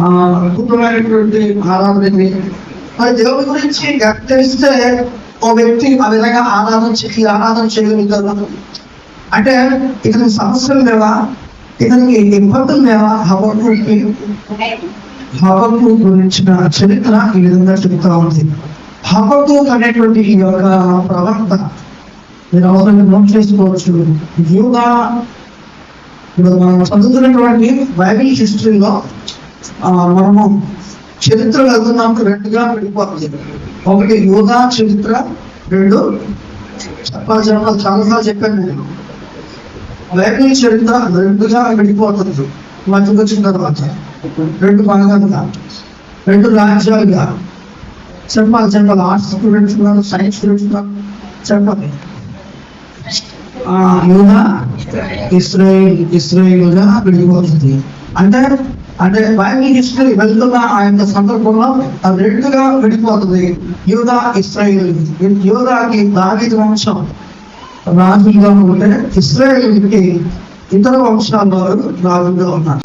అద్భుతమైనటువంటి ఆరాధన ఇది. మరి దేవుడి గురించి తెలిస్తే ఒక వ్యక్తి ఆ విధంగా ఆరాధన చేయగలుగుతారు. అంటే ఇతనికి సమస్యలు లేవా, ఇతనికి ఇబ్బందులు లేవా? హబక్కు గురించిన చరిత్ర ఈ విధంగా చెబుతా ఉంది. హబక్కు అనేటువంటి ఈ యొక్క ప్రవక్త మీరు అవసరం నోట్ చేసుకోవచ్చు. యూదా మనం చదువుతున్నటువంటి బైబిల్ హిస్టరీలో మనము చరిత్ర నాకు రెండుగా విడిపోతుంది. ఒకటి యూదా చరిత్ర, రెండు చాలాసార్లు చెప్పాను నేను, బైబిల్ చరిత్ర రెండుగా విడిపోతుంది. మధ్యకి వచ్చిన తర్వాత రెండు భాగాలుగా, రెండు రాజ్యాలుగా చెప్పాలి. ఆర్ట్స్ స్టూడెంట్స్ ఉన్నారు, సైన్స్ స్టూడెంట్స్ ఉన్నారు, చెప్పాలి. యూదా ఇస్రాయేలుగా విడిపోతుంది. అంటే బైబిల్ హిస్టరీ వెళ్తున్న ఆయన సందర్భంలో అది రెండుగా విడిపోతుంది. యూదా ఇస్రాయేల్. యూదాకి దావీదు వంశం రాజుగా ఉంటే ఇస్రాయేలుకి ఇతర వంశాల వారు రాజుగా ఉన్నారు.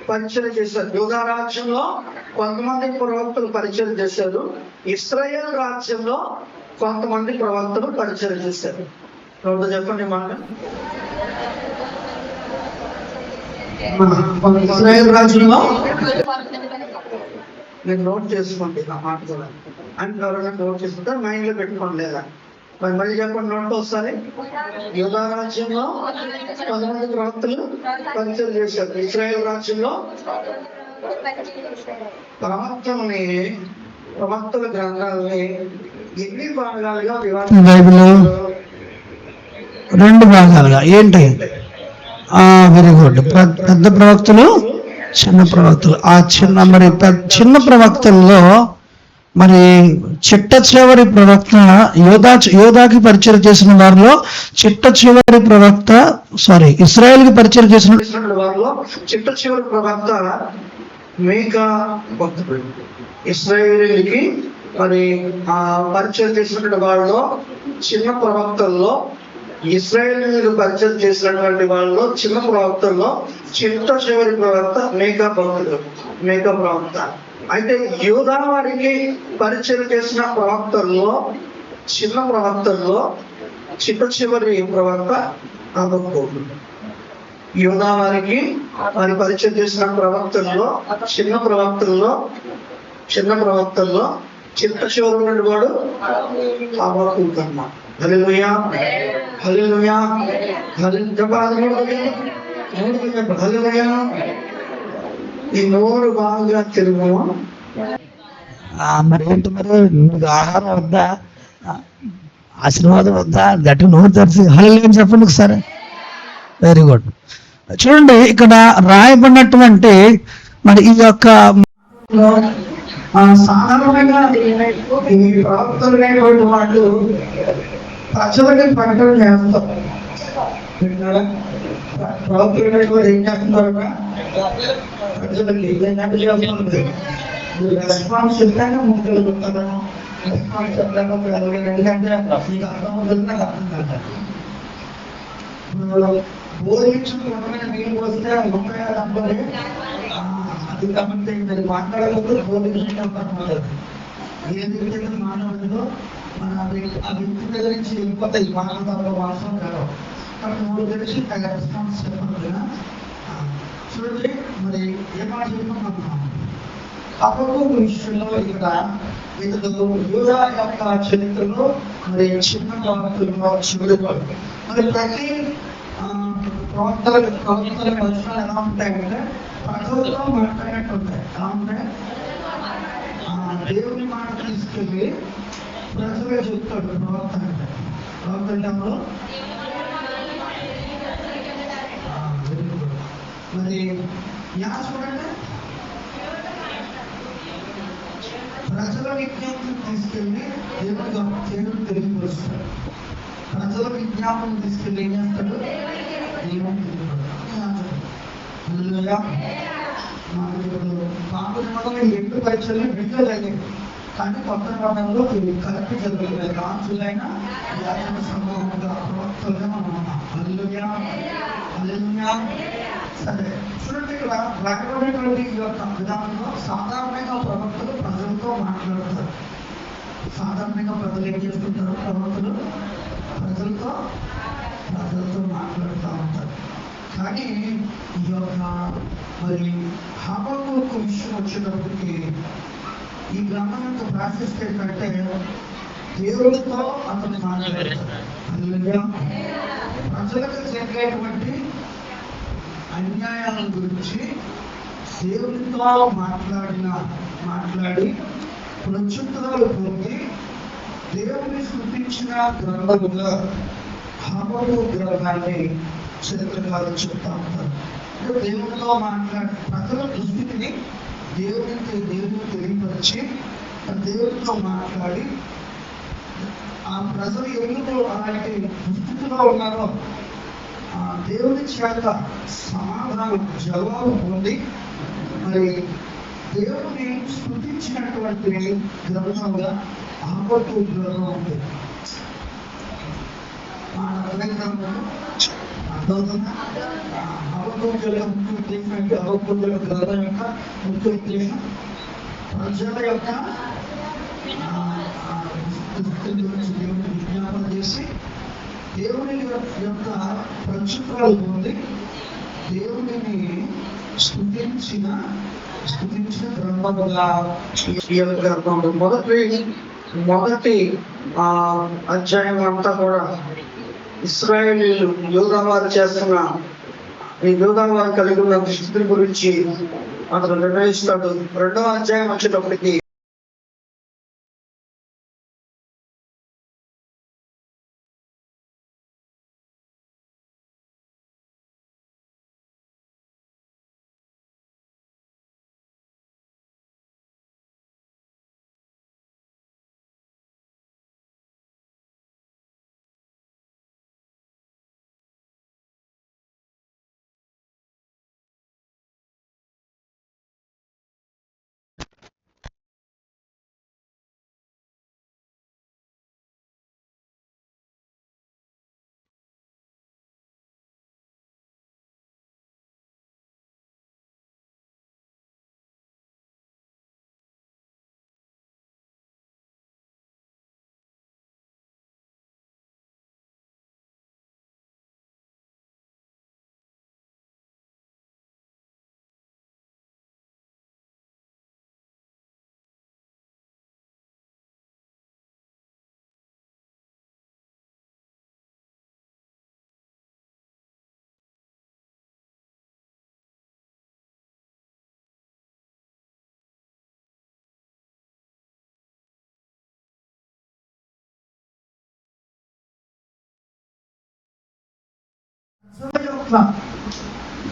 పరిచయం చేశారు. యూదా రాజ్యంలో కొంతమంది ప్రవక్తలు పరిచయం చేశారు. ఇశ్రాయేలు రాజ్యంలో కొంతమంది ప్రవక్తలు పరిచయం చేశారు. ఎవరితో చెప్పండి మాట. ఇశ్రాయేలు రాజ్యంలో మీరు నోట్ చేసుకోండి ఆ మాట కూడా. అంటే ఎవరైనా నోట్ చేసుకుంటారు, మైండ్ లో పెట్టుకోండి. లేదా మళ్ళీ చెప్పండి నోట్ వస్తాయి. యూదా రాజ్యంలో కొంతమంది ప్రవక్తలు పరిచయం చేశారు. ఇశ్రాయేలు రాజ్యంలో ప్రవక్తల గ్రంథాలని ఎన్ని భాగాలుగా రెండు భాగాలుగా ఏంటి? Very good. పెద్ద ప్రవక్తలు, చిన్న ప్రవక్తలు. ఆ చిన్న ప్రవక్తల్లో మరి చిట్ట చివరి ప్రవక్త యోధాకి పరిచయం చేసిన వారిలో చిట్ట చివరి ప్రవక్త ఇశ్రాయేల్కి పరిచయం చేసిన వారిలో చిట్ట చివరి ప్రవక్త మీకా భక్తుడు. ఇశ్రాయేలుకి మరి పరిచయం చేసినటువంటి వారిలో చిన్న ప్రవక్తల్లో, ఇశ్రాయేలు పరిచయం చేసినటువంటి వాళ్ళలో చిన్న ప్రవక్తల్లో చిట్ట చివరి ప్రవక్త మీకా భక్తుడు, మీకా ప్రవక్త. అయితే యూదా వారికి పరిచయం చేసిన ప్రవక్తల్లో చిన్న ప్రవక్తల్లో చిట్ట చివరి ప్రవక్త హబక్కూ. యూదా వారికి వారి పరిచయం చేసిన ప్రవక్తల్లో చిన్న ప్రవక్తల్లో చిట్ట చివరి నుండి వాడు హబక్కూ అన్నమాట. హల్లెలూయా, హల్లెలూయా, హల్లెలూయా. ఈ నోరు బాగా తిరుగు. మరి ఏంటి మరి నీకు ఆహారం వద్దా, ఆశీర్వాదం వద్దా? గట్టి నోరు తెరిచి హల్లెలూయా చెప్పండి ఒకసారి. Very good. చూడండి ఇక్కడ రాయబడినటువంటి మరి ఈ యొక్క సాధారణంగా ఈ ప్రవక్తలైనటువంటి వాళ్ళు ప్రజలకి ప్రకటన చేస్తారు. ప్రవక్తలైనటువంటి ఏం చేస్తున్నారు? ప్రజలకి చేస్తుంది. రెస్పాన్స్ ఇద్దాక ముందుకు చెప్తాను. రెస్పాన్స్ ఇద్దాక ఎందుకంటే మీకు అర్థం నాకు అర్థం కాదు. బోధించుకుంటే నీళ్ళు వస్తే ముప్పై అది కాబట్టి మీరు మాట్లాడకూడదు. బోధించుకుంటారు ఏది మాట్లాడదు మన ఆ వ్యక్తి దగ్గర నుంచి వెళ్ళిపోతాయి. మాట్లాడతారు వాసం కాదు. కాబట్టి మూడు తెలిసి రెస్పాన్స్ చెప్పండి. చూడండి మరి ఏ మాట చెప్పుకుంటున్నాం. హబక్కూ విషయంలో ఇక్కడ ఇతడు యూదా యొక్క చరిత్రలో మరి చిన్న ప్రవక్తల్లో చివరి మరి ప్రతి ప్రవక్తల వచనాలు ఎలా ఉంటాయంటే ప్రజలతో మాట్లాడినట్టు ఉంటాయి. ఎలా ఉంటాయి? దేవుని మాట తీసుకెళ్ళి ప్రజలే చెప్తాడు ప్రవక్త అంటే. ప్రవక్త అంటే మరి చూడండి ప్రజల విజ్ఞాపం తీసుకెళ్ళి దేవుడు తెలియపరుస్తాడు. ప్రజల విజ్ఞాపం తీసుకెళ్ళి ఏం చేస్తాడు? పాప ఎప్పుడు పరీక్షలు వీడియో జరిగింది. కానీ కొత్త నిబంధనలో ఇది కరెక్ట్ జరుగుతుంది. రాజులైన యాజక సమూహంగా ప్రవక్తలుగా మనం ఉన్నాం. హల్లెలూయా, హల్లెలూయా. సరే చూడండి, ఇక్కడ రాయబడినటువంటి ఈ యొక్క విధానంలో సాధారణంగా ప్రవక్తలు ప్రజలతో మాట్లాడతారు. సాధారణంగా ప్రజలు ఏం చేస్తుంటారు? ప్రవక్తలు ప్రజలతో మాట్లాడుతూ ఉంటారు. కానీ ఈ యొక్క మరి హబక్కూకు విషయం వచ్చేటప్పటికి ఈ గ్రంథం యొక్క ప్రాసెస్ ఏంటంటే దేవుడితో అతను మాట్లాడతాడు. ప్రజలకు జరిగేటువంటి అన్యాయాల గురించి దేవుడితో మాట్లాడి ప్రత్యుత్తరాలు పొంది దేవుని సృష్టించిన గ్రంథముగా హబక్కూకు గ్రంథాన్ని చరిత్రకారులు చెప్తా ఉంటారు. అంటే దేవుడితో మాట్లాడి ప్రజల దృష్టిని దేవుడిని తెలియపరిచి దేవుడితో మాట్లాడి ఆ ప్రజలు ఎందుకు అలాంటి దుస్థితిలో ఉన్నారో దేవుని చేత సమాధానం జవాబు పొంది మరి దేవుని స్తుతించినటువంటి గ్రంథంగా హబక్కూకు గ్రంథం ఉంది. అర్థమవుతుందా? హబక్కూకు యొక్క ముఖ్య ఉద్దేశం ఏంటి? హబక్కూకు యొక్క గ్రంథం యొక్క ముఖ్య ఉద్దేశం ప్రజల యొక్క గురించి దేవుని విజ్ఞాపన చేసి దేవుని యొక్క ప్రత్యుత్తరాలు పొంది దేవుడిని స్తుతించిన గ్రంథముగా ఈ యొక్క గ్రంథం. మొదటి అధ్యాయం అంతా కూడా ఇశ్రాయేలీయులు యూదావారు చేస్తున్న ఈ యూదావారు కలిగి ఉన్న స్థితిని గురించి అతను నిర్ణయిస్తాడు. రెండవ అధ్యాయం వచ్చేటప్పటికి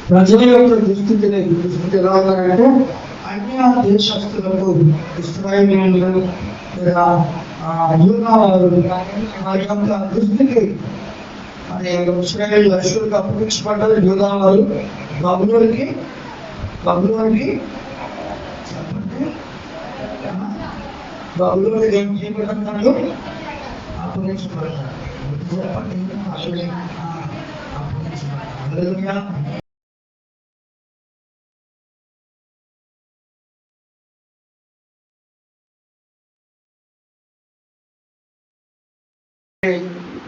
ప్రజల యొక్క దుస్థితిని ఎలా ఉన్నారంటే అన్య దేశస్తులకు ఇశ్రాయేలీయులు లేదా యూదావారు వారి యొక్క దుస్థితి అనే ఇశ్రాయేల్ అష్షూరుకు అప్పగించబడ్డారు. యూదావారు బబులోనికి ఏం చేయబడ్డారు? అప్పగించబడ్డారు.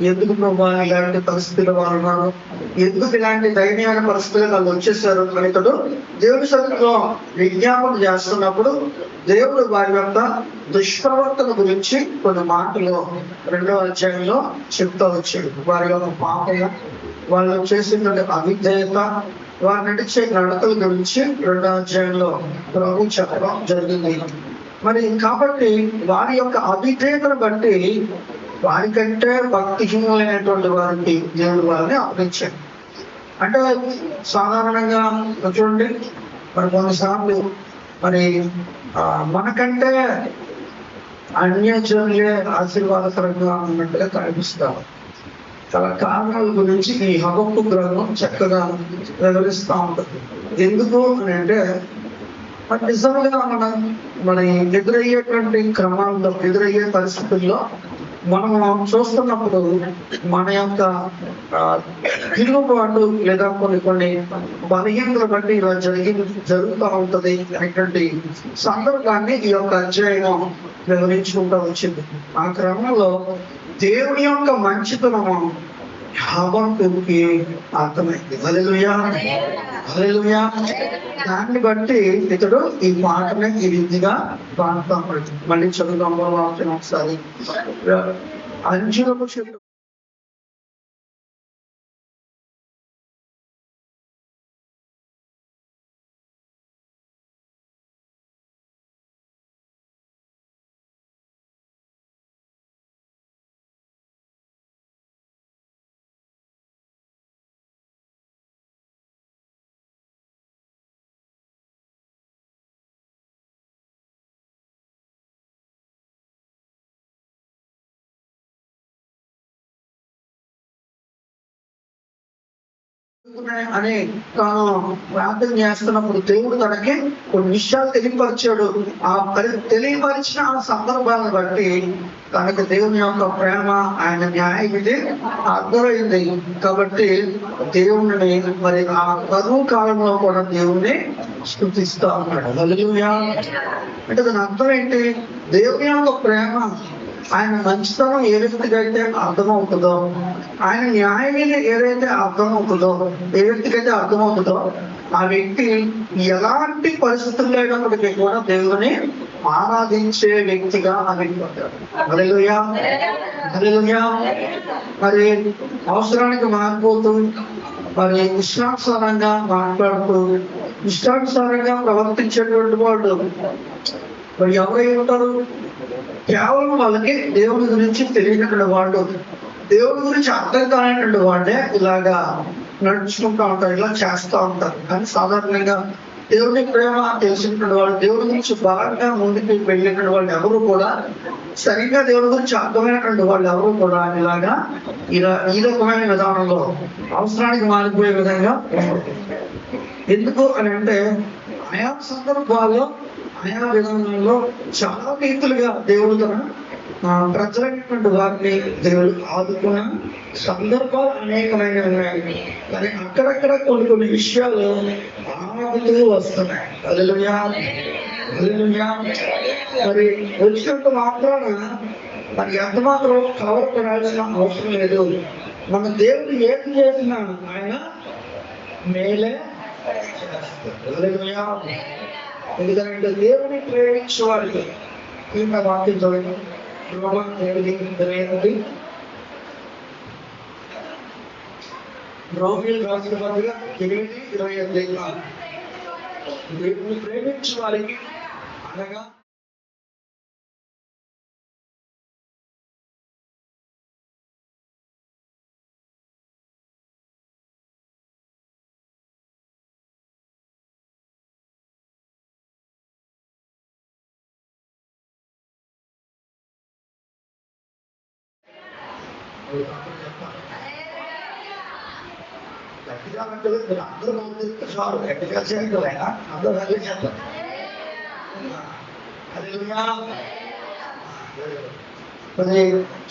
ఎందుకు ప్రభా ఇలాంటి పరిస్థితులు వాళ్ళు ఉన్నారు, ఎందుకు ఇలాంటి దయనీయమైన పరిస్థితులు వాళ్ళు వచ్చేసారు అని ఇతడు దేవుడి సన్నిధిలో విజ్ఞాపన చేస్తున్నప్పుడు దేవుడు వారి యొక్క దుష్ప్రవర్తన గురించి కొన్ని మాటలు 2వ అధ్యాయంలో చెప్తా వచ్చాడు. వారి యొక్క పాపం, వాళ్ళు చేసినటువంటి అవిధేయత, వారు నడిచే నడకల గురించి 2వ అధ్యాయంలో ప్రభు చెప్పడం జరిగింది. మరి కాబట్టి వారి యొక్క అవిధేయతను బట్టి వారికంటే భక్తిహీనమైనటువంటి వారికి దేవుడు వారిని అప్పగించాడు. అంటే సాధారణంగా చూడండి, మరి కొన్నిసార్లు మరి మనకంటే అన్యజనులే ఆశీర్వాదకరంగా ఉన్నట్టుగా కనిపిస్తారు. చాలా కారణాల గురించి ఈ హబక్కూకు గ్రంథం చక్కగా వివరిస్తూ ఉంటుంది. ఎందుకు అని అంటే నిజంగా మనం మన ఎదురయ్యేటువంటి క్రమాల్లో, ఎదురయ్యే పరిస్థితుల్లో మనం చూస్తున్నప్పుడు మన యొక్క తిరుగుబాటు లేదా కొన్ని బలహీనతలు బట్టి ఇలా జరుగుతూ ఉంటది అనేటువంటి సందర్భాన్ని ఈ యొక్క అధ్యాయం వివరించుకుంటూ వచ్చింది. ఆ క్రమంలో దేవుని యొక్క మంచితనము హబక్కూకి అర్థమైంది. హల్లెలూయా, హల్లెలూయా. దాన్ని బట్టి ఇతడు ఈ మాటని ఈ రీతిగా పాడుతూ పడుతుంది. మళ్ళీ చదువుదాం ఒకసారి. అంజూరపు చెట్టు అని తాను ప్రార్థన చేస్తున్నప్పుడు దేవుడు తనకి కొన్ని విషయాలు తెలియపరిచాడు. ఆ తెలియపరిచిన ఆ సందర్భాలను బట్టి తనకి దేవుని యొక్క ప్రేమ, ఆయన న్యాయవిధి అర్థమైంది. కాబట్టి దేవుణ్ణి మరి ఆ కరువు కాలంలో కూడా దేవుణ్ణి స్తుతిస్తా ఉన్నాడు. హల్లెలూయా. అంటే దాని అర్థం ఏంటి? దేవుని యొక్క ప్రేమ, ఆయన మంచితనం ఏ వ్యక్తికి అయితే అర్థమవుతుందో, ఆయన న్యాయవిధి ఏదైతే అర్థమవుతుందో, ఏ వ్యక్తికి అయితే అర్థమవుతుందో, ఆ వ్యక్తి ఎలాంటి పరిస్థితుల్లో అయినప్పటికీ కూడా దేవుని ఆరాధించే వ్యక్తిగా ఆ వ్యక్తి ఉంటాడు. హల్లెలూయా, హల్లెలూయా. మరి అవసరానికి మారిపోతూ, మరి ఇష్టానుసారంగా మాట్లాడుతూ, ఇష్టానుసారంగా ప్రవర్తించేటువంటి వాళ్ళు మరి ఎవరై ఉంటారు? కేవలం వాళ్ళకి దేవుడి గురించి తెలియనటువంటి వాళ్ళు, దేవుడి గురించి అర్థం కానటువంటి వాళ్ళే ఇలాగా నడుచుకుంటూ ఉంటారు, ఇలా చేస్తూ ఉంటారు. కానీ సాధారణంగా దేవుడి ప్రేమ తెలిసినటువంటి వాళ్ళు, దేవుడి గురించి బాగా ముందుకు వెళ్ళినటువంటి వాళ్ళు ఎవరు కూడా, సరిగ్గా దేవుడి గురించి అర్థమైనటువంటి వాళ్ళు ఎవరు కూడా ఇలాగా ఈ రకమైన విధానంలో అవసరానికి మారిపోయే విధంగా. ఎందుకు అని అంటే ఆయా సందర్భాల్లో, ఆయా విధానంలో చాలా రీతులుగా దేవుడు తన ప్రజలైనటువంటి వారిని దేవుడు ఆదుకున్న సందర్భాలు అనేకమైన ఉన్నాయి. కానీ అక్కడక్కడ కొన్ని విషయాలు ఆగుతూ వస్తున్నాయి. హల్లెలూయా, హల్లెలూయా. మరి వచ్చినంత మాత్రాన మనకి ఎంత మాత్రం కవరపడాల్సిన అవసరం లేదు. మన దేవుడు ఏం చేసినా ఆయన మేలే చేస్తారు. హల్లెలూయా. ఎందుకంటే దేవుని ప్రేమించే వారికి ఇంకా వాక్యం చదివి రోమన్ 8:28 రోమిల్ రాసిన పత్రిక 8:28 దేవుని ప్రేమించే వారికి అనగా గట్టిగా అంటే మీరు అందరూ చెప్తే చాలు, గట్టిగా చేయండి, అందరూ వెళ్ళి చేస్తారు.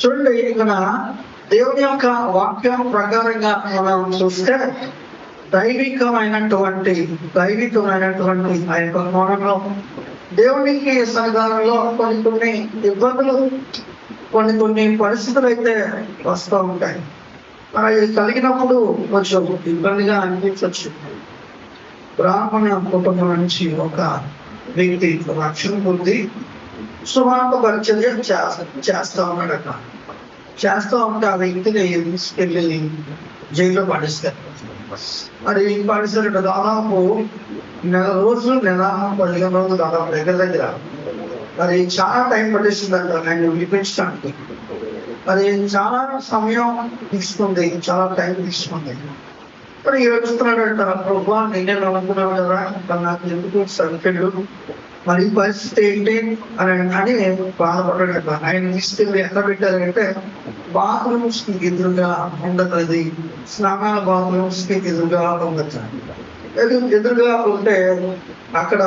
చూడండి, ఇక్కడ దేవుని యొక్క వాక్యం ప్రకారంగా మనం చూస్తే దైవికమైనటువంటి ఆ యొక్క కోణంలో దేవునికి సన్నిధానంలో కొన్ని ఇబ్బందులు, కొన్ని పరిస్థితులు అయితే వస్తూ ఉంటాయి. అవి కలిగినప్పుడు కొంచెం ఇబ్బందిగా అనిపించవచ్చు. బ్రాహ్మణ కుటుంబం నుంచి ఒక వ్యక్తి రక్షణ పొంది సువార్త పరిచర్య చేస్తూ ఉన్నాడట. చేస్తూ ఉంటే ఆ వ్యక్తిని తీసుకెళ్ళి జైల్లో పడేస్తారు. మరి పడేసారట. దాదాపు 15 రోజులు దాదాపు దగ్గర మరి చాలా టైం పట్టేసిందంట ఆయన వినిపించడానికి. మరి చాలా సమయం తీసుకుంది, చాలా టైం తీసుకుంది. మరి ఏడుస్తున్నాడంట, ప్రభువా నేనే అనుకున్నాను కదా, నాకు ఎందుకు సరిపెళ్ళు, మరి పరిస్థితి ఏంటి అని బాధపడ్డాడట. ఆయన తీసుకెళ్ళి ఎక్కడ పెట్టారంటే బాత్రూమ్స్ కి ఎదురుగా ఉండదు, స్నానాల బాత్రూమ్స్ కి ఎదురుగా ఉండొచ్చు. ఎదురుగా ఉంటే అక్కడ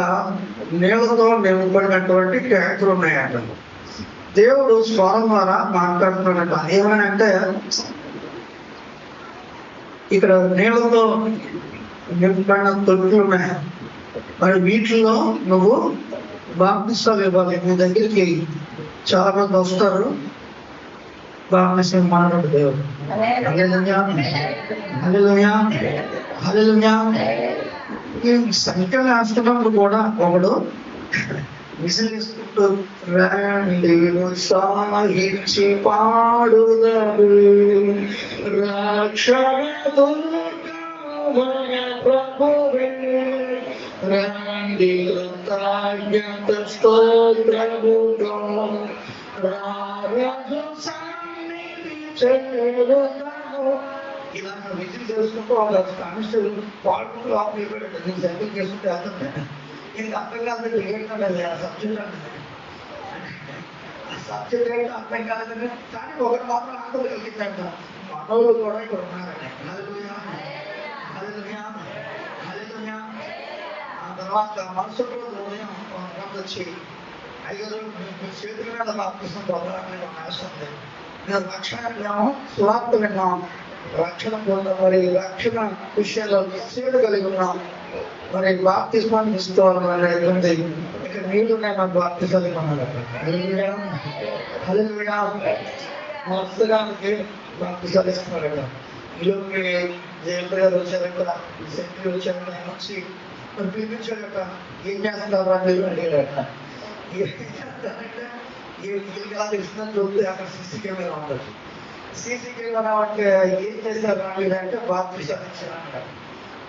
నీళ్ళతో నింపబడినటువంటి ట్యాంకులు ఉన్నాయంట. దేవుడు స్వరం ద్వారా మాట్లాడుతున్నట్ట. ఏమనంటే ఇక్కడ నీళ్ళతో నింపబడిన తొట్టులు ఉన్నాయి, మరి వీటిలో నువ్వు బాప్తిస్మాలు ఇవ్వాలి. నీ దగ్గరికి చాలా మంది వస్తారు, బాప్తిస్మం మాట్లాడు దేవుడు. హల్లెలూయా, హల్లెలూయా, హల్లెలూయా. ఈ సంఖ్య వేస్తున్నప్పుడు కూడా ఒకడు విసిరిస్తూ రండి సాహించి పాడుదరు రక్షణ ప్రభువే రండి కృతజ్ఞత స్తోత్రముతో రాజు సన్నిధి చేరుదాము. ఇలా విజిల్ చేసుకుంటూ ఒక కానిస్టేబుల్ పాడుకుంటూ ఆపేయబడ్డాడు. నేను సైకిల్ చేసుకుంటూ వెళ్తుంటే దీనికి అర్థం కాదు, ఏంటంటే ఆ సబ్జెక్ట్ అంటే ఆ సబ్జెక్ట్ ఏంటో అర్థం కాదని, కానీ ఒకటి మాత్రం అర్థం కలిగిందంట. మనోళ్ళు కూడా ఇక్కడ ఉన్నారండి. హల్లెలూయా, హల్లెలూయా, హల్లెలూయా. ఆ తర్వాత మరుసటి రోజు ఉదయం వచ్చి అయ్యారు మీ చేతుల మీద బాప్తిస్మం పొందాలని ఆశిస్తుంది. నేను రక్షణ విన్నాము, సువార్త విన్నాం, రక్షణ పొందాం, మరి రక్షణ విషయాల్లో నిశ్చయుడు కలిగి ఉన్నాం, మరి బాప్తిస్మాన్ని తీసుకోవాలనేది ఇక్కడ నీళ్ళు ఉన్నాయి, నాకు బాప్తిస్మాలు కొన్నాడు. హల్లెలూయా, హల్లెలూయా. మస్తుగానికి బాప్తిస్మాలు ఇస్తున్నారట. ఇల్లుకి జైలు గారు వచ్చారట, సెక్రటరీ వచ్చారట, వచ్చి మరి పిలిపించారట. ఏం చేస్తున్నారు అని అడిగారట. ఏం చేస్తారంటే ఇస్తుందని చూస్తే అక్కడ సీసీ కెమెరా ఉండదు. సీసీ కెమెరా అంటే ఏం చేశారు అంటే బాప్తిస్మాలు ఇచ్చారంట.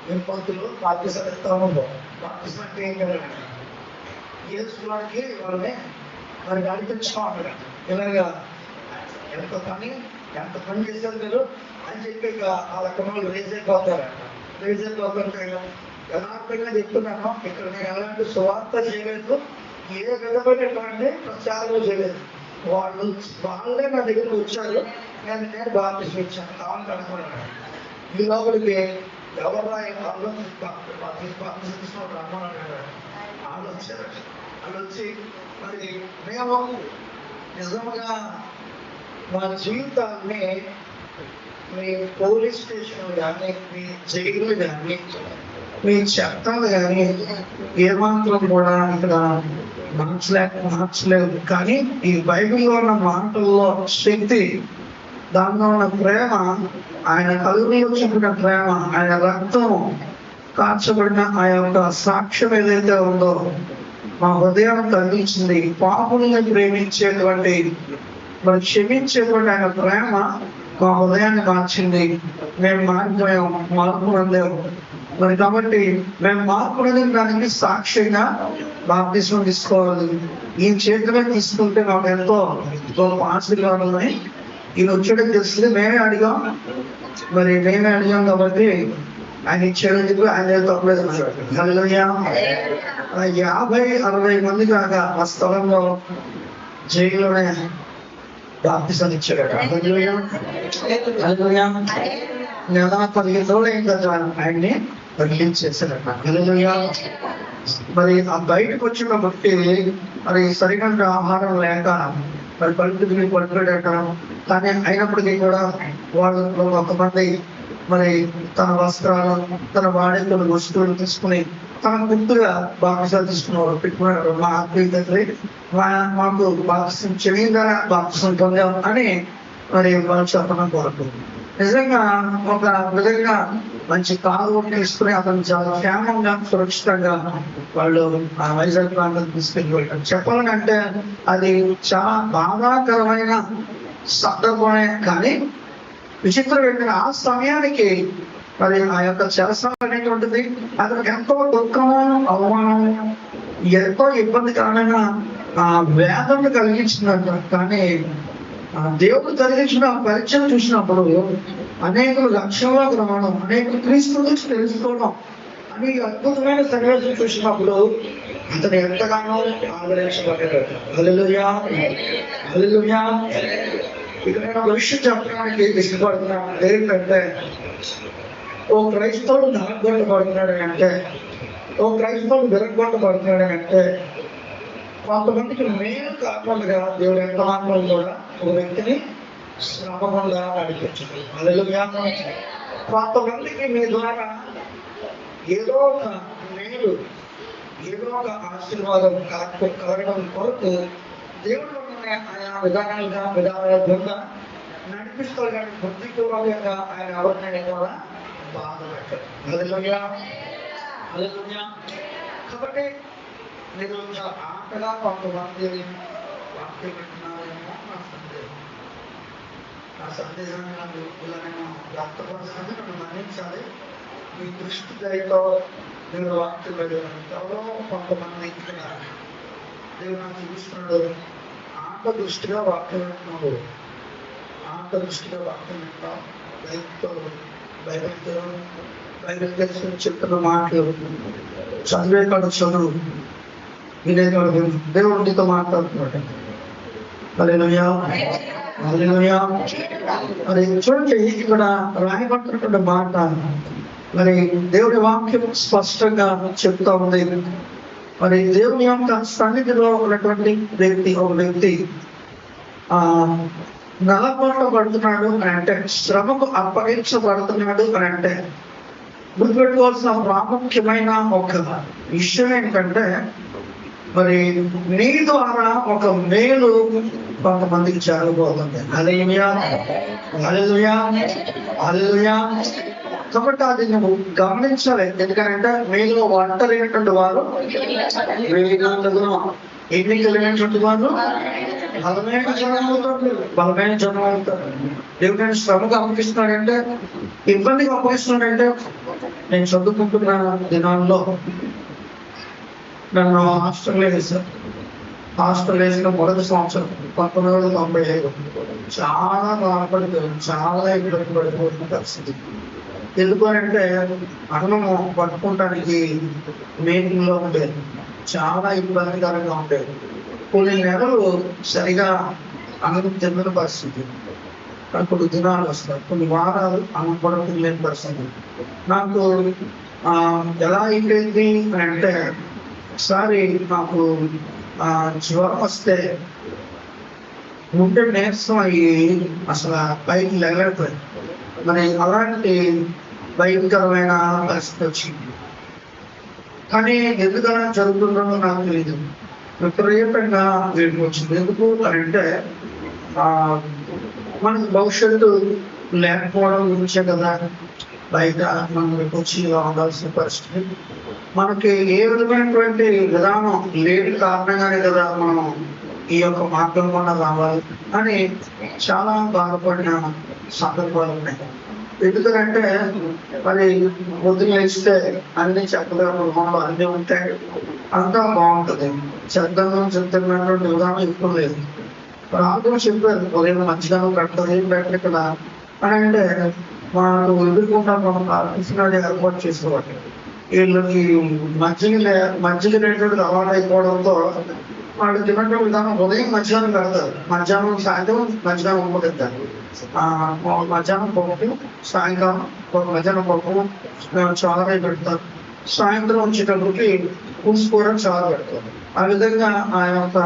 మేము పంతులు బాప్తిస్మాలు ఇస్తా ఉంటాం. బాప్తిస్మం అంటే ఏం కదండి, యేసువారికి వాళ్ళని మరి నడిపించుకో ఉంటారు. ఇలాగా ఎంత పని చేశారు మీరు అని చెప్పి వాళ్ళ కొమ్మలు రేజ్ అయిపోతారంట. రేజ్ అయిపోతుంటే యథార్థంగా చెప్తున్నాను, ఇక్కడ నేను ఎలాంటి సువార్త చేయలేదు, ఏ విధమైనటువంటి ప్రచారం చేయలేదు. వాళ్ళే నా దగ్గరికి వచ్చారు, నేను బాప్తిస్మం ఇచ్చాను, కావాలని అనుకున్నాను. ఈ లోపలికి ఎవరు వాళ్ళు వచ్చారు. వాళ్ళు వచ్చి మరి మేము నిజంగా మా జీవితాన్ని మీ పోలీస్ స్టేషన్ కానీ, మీ జైలు కానీ, మీ చట్టాలు కానీ ఏమాత్రం కూడా ఇక్కడ మార్చలేదు. కానీ ఈ బైబిల్లో ఉన్న మాటల్లో శక్తి, దానిలో ఉన్న ప్రేమ, ఆయన కలుగులో చూపిన ప్రేమ, ఆయన రక్తం కార్చబడిన ఆ యొక్క సాక్ష్యం ఏదైతే ఉందో మా హృదయాన్ని తగ్గించింది. పాపుల్ని ప్రేమించేటువంటి మరి క్షమించేటువంటి ఆయన ప్రేమ మా హృదయాన్ని మార్చింది. మేము మార్పు పొందాము. మరి కాబట్టి మేము మార్పు పొందిన దానికి సాక్ష్యంగా బాప్తిస్మం తీసుకోవాలి. ఈ చేతిలో తీసుకుంటే మాకు ఎంతో గొప్ప ఆశీర్వాదాలు ఉన్నాయి. ఈయన వచ్చేటప్పుడు తెలిసింది మేమే అడిగాం కాబట్టి ఆయన ఇచ్చేందుకు ఆయన తప్పలేదు. 50-60 మంది కాగా ఆ స్థలంలో జైల్లోనే బాప్తిస్మం ఇచ్చాడట. నెల 15 రోజులు అయిన తర్వాత ఆయన్ని వదిలించేశాడట. మరి ఆ బయటకు వచ్చిన బట్టి మరి సరిగ్గా ఆహారం లేక మరి పలుకుని పడిపోయాడట. కానీ అయినప్పటికీ కూడా వాళ్ళు ఒక మంది మరి తన వస్త్రాలు, తన వాడే వస్తువులు తీసుకుని తన గుర్తుగా బాప్తిస్మం తీసుకున్నారు, పెట్టుకున్నారు. మా ఆత్మీయ తండ్రి మాకు బాప్తిస్మం చెవిగా బాప్తిస్మం పొందాం అని మరి వాళ్ళు చెప్పడం కొరకు నిజంగా ఒక విధంగా మంచి కారు తీసుకుని అతను చాలా క్షేమంగా సురక్షితంగా వాళ్ళు ఆ వైజాగ్ ప్రాంతం తీసుకెళ్ళిపోయారు. చెప్పాలంటే అది చాలా బాధాకరమైన సందర్భమే. కానీ విచిత్రం ఏంటంటే ఆ సమయానికి మరి ఆ యొక్క చెరసాల అనేటువంటిది అతనికి ఎంతో దుఃఖము, అవమానం, ఎంతో ఇబ్బందికరమైన వేదన కలిగించిందంట. కానీ దేవుడు కలిగించిన పరిచయం చూసినప్పుడు అనేకులు లక్ష్యంలోకి రావడం, అనేకులు క్రీస్తు గురించి తెలుసుకోవడం అని అద్భుతమైన సన్నివేశం చూసినప్పుడు అతను ఎంతగానో ఆదరించబడ్డాడు. హల్లెలూయా, హల్లెలూయా. ఇక్కడ నేను ఒక విషయం చెప్పడానికి ఇష్టపడుతున్నాను. ఏంటంటే ఓ క్రైస్తవుడు నలగొట్టబడుతున్నాడు అంటే ఓ క్రైస్తవుడు విరగొట్ట పడుతున్నాడు అంటే కొంతమందికి మేలు కాకుండా దేవుడు ఎంత మాత్రం కూడా ఒక వ్యక్తిని శ్రమ గుండా నడిపించదు. హల్లెలూయా. కొంతమందికి మీ ద్వారా ఏదో ఒక మేలు, ఏదో ఒక ఆశీర్వాదం కలగడం కొరకు దేవుడు ఆయా విధానాలుగా నడిపిస్తాడు. కానీ బుద్ధిపూర్వకంగా ఆయన ఎవరినైనా కూడా బాధ పెట్టారు. హల్లెలూయా. హల్లెలూయా. కాబట్టి మీరు చాలా ఆటగా కొంతమంది వాక్యం పెట్టినారేమో నా సందేహాన్ని నాకు ఇలా నేను వ్యక్తపరుస్తుంది. నన్ను మన్నించాలి. మీ దృష్టి దయతో మీరు వాక్యం పెట్టారు. ఎవరో కొంతమంది ఇక్కడ దేవుడు నాకు చూస్తున్నాడు. ఆట దృష్టిగా వాక్యం పెట్టినాడు. ఆట దృష్టిగా వాక్యం పెట్టాం. దైవతో బైబిల్ తెలిసి చెప్తున్న మాటలు చదివే కాదు, చదువు వినే కాదు. దేవుడు నీతో మాట్లాడుతున్నాడు. హల్లెలూయా. హల్లెలూయా. మరి చూడండి, ఇక్కడ రాయబడుతున్నటువంటి మాట మరి దేవుడి వాక్యం స్పష్టంగా చెప్తా ఉంది. మరి దేవుని యొక్క సన్నిధిలో ఉన్నటువంటి ఒక వ్యక్తి నలగొట్టబడుతున్నాడు అని అంటే, శ్రమకు అప్పగించబడుతున్నాడు అని అంటే గుర్తుపెట్టుకోవాల్సిన ప్రాముఖ్యమైన ఒక విషయం ఏంటంటే, మరి నీ ద్వారా ఒక మేలు కొంతమందికి జరగబోతుంది. హల్లెలూయా. హల్లెలూయా. హల్లెలూయా. కాబట్టి అది నువ్వు గమనించాలి. ఎందుకంటే మీలో ఒంటరినటువంటి వారు ఎన్నిక లేనటువంటి వారు బలమైన జనం అవుతారు. బలమైన జనం అవుతారు. దేవుడు నేను శ్రమకు అప్పగిస్తున్నాడంటే, ఇబ్బందికి అప్పగిస్తున్నాడంటే, నేను చదువుకుంటున్న దినాల్లో నన్ను హాస్టల్లో వేశారు. హాస్టల్ వేసిన మొదటి సంవత్సరం 1995 చాలా బాధపడిపోయింది. చాలా ఇబ్బంది పడిపోతున్న పరిస్థితి. ఎందుకంటే అన్నము పట్టుకోవటానికి మీటింగ్ లో ఉండేది. చాలా ఇబ్బందికరంగా ఉండేది. కొన్ని నెలలు సరిగా అన్నం తిన్న పరిస్థితి. కొన్ని దినాలు వస్తాయి, కొన్ని వారాలు అన్నం కూడా తినలేని పరిస్థితి. నాకు ఎలా అయిపోయింది అంటే, ఒకసారి నాకు జ్వరం వస్తే గుండె నీరసం అయ్యి అసలు పైకి లేకపోయింది. మరి అలాంటి భయంకరమైన పరిస్థితి వచ్చింది. కానీ ఎందుకలా జరుగుతుందో నాకు తెలియదు. విపరీతంగా వీటికి వచ్చింది. ఎందుకు అంటే మనకి భవిష్యత్తు లేకపోవడం గురించే కదా బయట మనం వచ్చి ఉండాల్సిన పరిస్థితి. మనకి ఏ విధమైనటువంటి విధానం లేని కారణంగానే కదా మనం ఈ యొక్క మార్గం కూడా రావాలి అని చాలా బాధపడిన సందర్భాలు ఉన్నాయి. ఎందుకంటే మరి పొద్దున వేస్తే అన్ని చక్కగా మృగంలో అన్నీ ఉంటాయి, అంతా బాగుంటుంది. చెప్తున్నటువంటి విధానం ఇప్పుడు లేదు. రాజు చెప్పారు ఉదయం మధ్యాహ్నం కట్టదు, ఏం పెట్టరు కదా అని అంటే మనకు ఎదుర్కొంటా మనం ప్రార్థించినది ఏర్పాటు చేసుకోవాలి. వీళ్ళకి మజ్జిగ అనేటువంటి అలవాటు అయిపోవడంతో వాళ్ళు తిన్నటువంటి విధానం ఉదయం మధ్యాహ్నం పెడతారు, మధ్యాహ్నం సాయంత్రం మధ్యాహ్నం ఉప్పు తింటారు. మధ్యాహ్నం పప్పు, సాయంకాలం మధ్యాహ్నం పప్పు చారు పెడతారు, సాయంత్రం వచ్చేటప్పటికి పులుసుకూర చారు పెడతారు. ఆ విధంగా ఆ యొక్క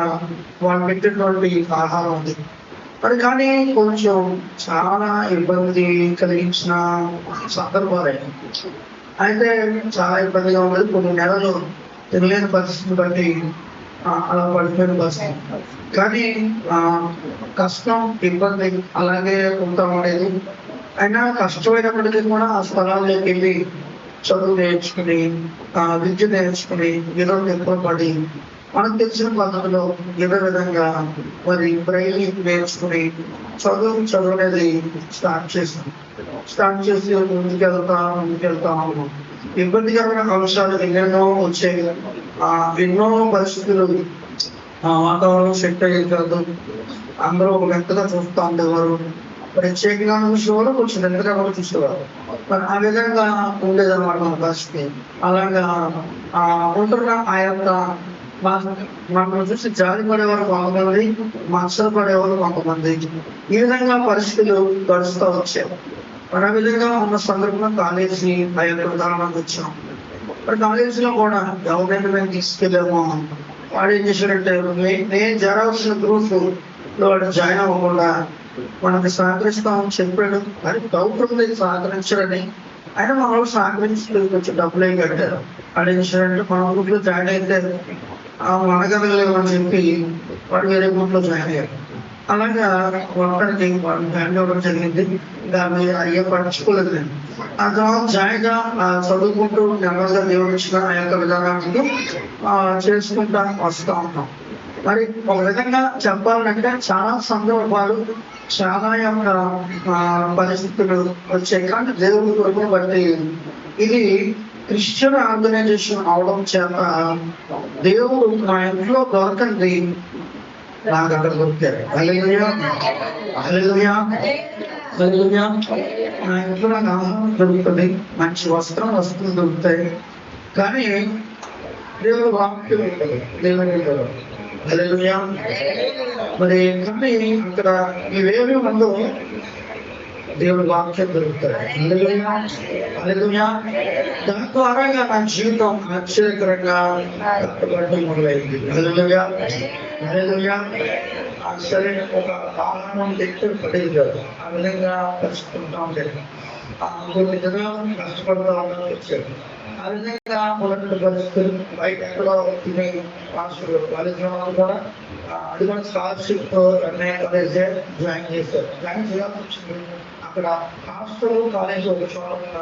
వాళ్ళు పెట్టినటువంటి ఆహారం ఉంది. మరి కానీ కొంచెం చాలా ఇబ్బంది కలిగించిన సందర్భాలే. అయితే చాలా ఇబ్బందిగా ఉండేది. కొన్ని నెలలు తినలేని పరిస్థితిని బట్టి అలా పడిపోయిన పరిస్థితి. కానీ కష్టం ఇబ్బంది అలాగే ఉంటా ఉండేది. అయినా కష్టమైనప్పటికీ కూడా ఆ స్థలాల్లోకి వెళ్ళి చదువు నేర్చుకుని విద్య నేర్చుకుని విలువలు ఎక్కువ పడి మనకు తెలిసిన పద్ధతిలో ఏదో విధంగా మరి బ్రెయిల్ నేర్చుకుని చదువు అనేది స్టార్ట్ చేసి ముందుకెళ్తాము. ఇబ్బందికరమైన అంశాలు ఎన్నెన్నో వచ్చాయి. ఎన్నో పరిస్థితులు వాతావరణం సెట్ అయ్యేది కాదు. అందరూ ఒక మెత్తగా చూస్తూ ఉండేవారు. ప్రత్యేకంగా చూసేవారు, కొంచెం మెత్తగా కూడా చూసేవారు. మరి ఆ విధంగా ఉండేదన్నమాట మన పరిస్థితి. అలాగా ఉంటున్న ఆ యొక్క మనం చూసి జాలి పడేవారు కొంతమంది, మనసులు పడేవారు కొంతమంది. ఈ విధంగా పరిస్థితులు గడుస్తూ వచ్చాయి. మరి ఆ విధంగా ఉన్న సందర్భంలో కాలేజీ ఆ యొక్క విధానానికి వచ్చాం. మరి కాలేజీలో కూడా ఎవరైనా మేము తీసుకెళ్ళాము, వాడు ఏం చేశాడంటే నేను జరగాల్సిన గ్రూప్ వాడు జాయిన్ అవ్వకుండా మనకి సహకరిస్తామని చెప్పాడు. మరి డౌట్ ఉంది సహకరించాడని, అయినా మన వాళ్ళు సహకరించి కొంచెం డబ్బులు ఏం కట్టారు. వాడు ఏం చేశాడంటే మన గ్రూప్ లో జాయిన్ అయితే మనగలగలేము అని చెప్పి వాడు వేరే గ్రూప్ లో జాయిన్ అయ్యాడు. అలాగా ఒక్కడికి హ్యాండ్ ఇవ్వడం జరిగింది. దాన్ని అయ్యే పట్టించుకోలేదు నేను. ఆ తర్వాత జాయిగా చదువుకుంటూ నెమ్మదిగా దేవుడు ఇచ్చిన ఆ యొక్క విధానానికి చేసుకుంటా వస్తూ ఉంటాం. మరి ఒక విధంగా చెప్పాలంటే చాలా సందర్భాలు, చాలా యొక్క పరిస్థితులు వచ్చాయి. కానీ దేవుడి కొరకు బట్టి ఇది క్రిస్టియన్ ఆర్గనైజేషన్ అవడం చేత దేవుడు మా ఇంట్లో దొరకండి నాకు అక్కడ దొరికారు. హల్లెలూయా, హల్లెలూయా, హల్లెలూయా. నా ఇంట్లో నాకు ఆహారం దొరుకుతుంది, మంచి వస్త్రం దొరుకుతాయి, కానీ దేవుడు వాక్యం ఉంటుంది. దేవుని హల్లెలూయా. మరి కానీ అక్కడ ఇవేమి ఉందో దేవుడు వాక్యం దొరుకుతాడు. హల్లెలూయా, హల్లెలూయా. దాని ద్వారా నా జీవితం ఆశ్చర్యకరంగా కట్టబడటం మొదలైంది. హల్లెలూయా, హల్లెలూయా. సరే, ఒక ఆహారం తింటే పడేది కాదు, ఆ విధంగా కష్టపడుతూ ఉంటాడు. కొన్ని దినాలు కష్టపడుతూ వచ్చాడు. ఆ విధంగా మొదటి పరిస్థితులు బయట ఎక్కడో తినే మాస్టర్ కాలేజీలో కూడా అది కూడా స్కాలర్షిప్ అన్నయ్య కాలేజ్ జాయిన్ చేశారు. జాయిన్ చేయాల్సి వచ్చింది. అక్కడ హాస్టల్ కాలేజ్ ఒక చోట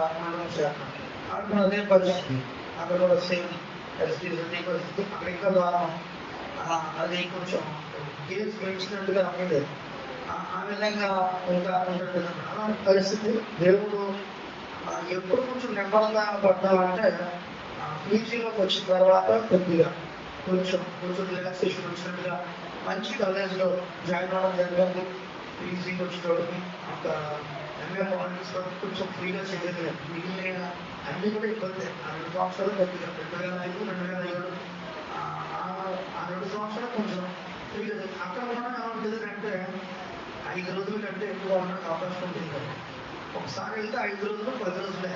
అక్కడ అదే పరిస్థితి, అక్కడ కూడా సేమ్ అదే పరిస్థితి. అక్కడ ఇంకా ద్వారా అది కొంచెం కేసు పెంచినట్టుగా ఉండేది. ఆ విధంగా ఇంకా పరిస్థితి. దేవుడు ఎప్పుడు కొంచెం నెమ్మదిగా పడ్డామంటే పీజీలోకి వచ్చిన తర్వాత కొద్దిగా కొంచెం రిలాక్సేషన్ వచ్చినట్టుగా మంచి కాలేజ్లో జాయిన్ అవ్వడం జరిగింది. పీజీకి వచ్చినప్పుడు ఒక ఎంఏ పాలిటిక్స్ కొంచెం ఫ్రీగా చేయలేదు. మిగిలిన అన్ని కూడా ఇబ్బంది. ఆ 2 సంవత్సరాలు కొద్దిగా 2005, 2007 ఆ 2 సంవత్సరాలు కొంచెం ఫ్రీగా. అక్కడ కూడా ఏమంటుంది అంటే 5 రోజుల కంటే ఎక్కువ ఉండడానికి అవకాశం ఉంటుంది. ఒకసారి వెళ్తే 5 రోజులు 10 రోజులే.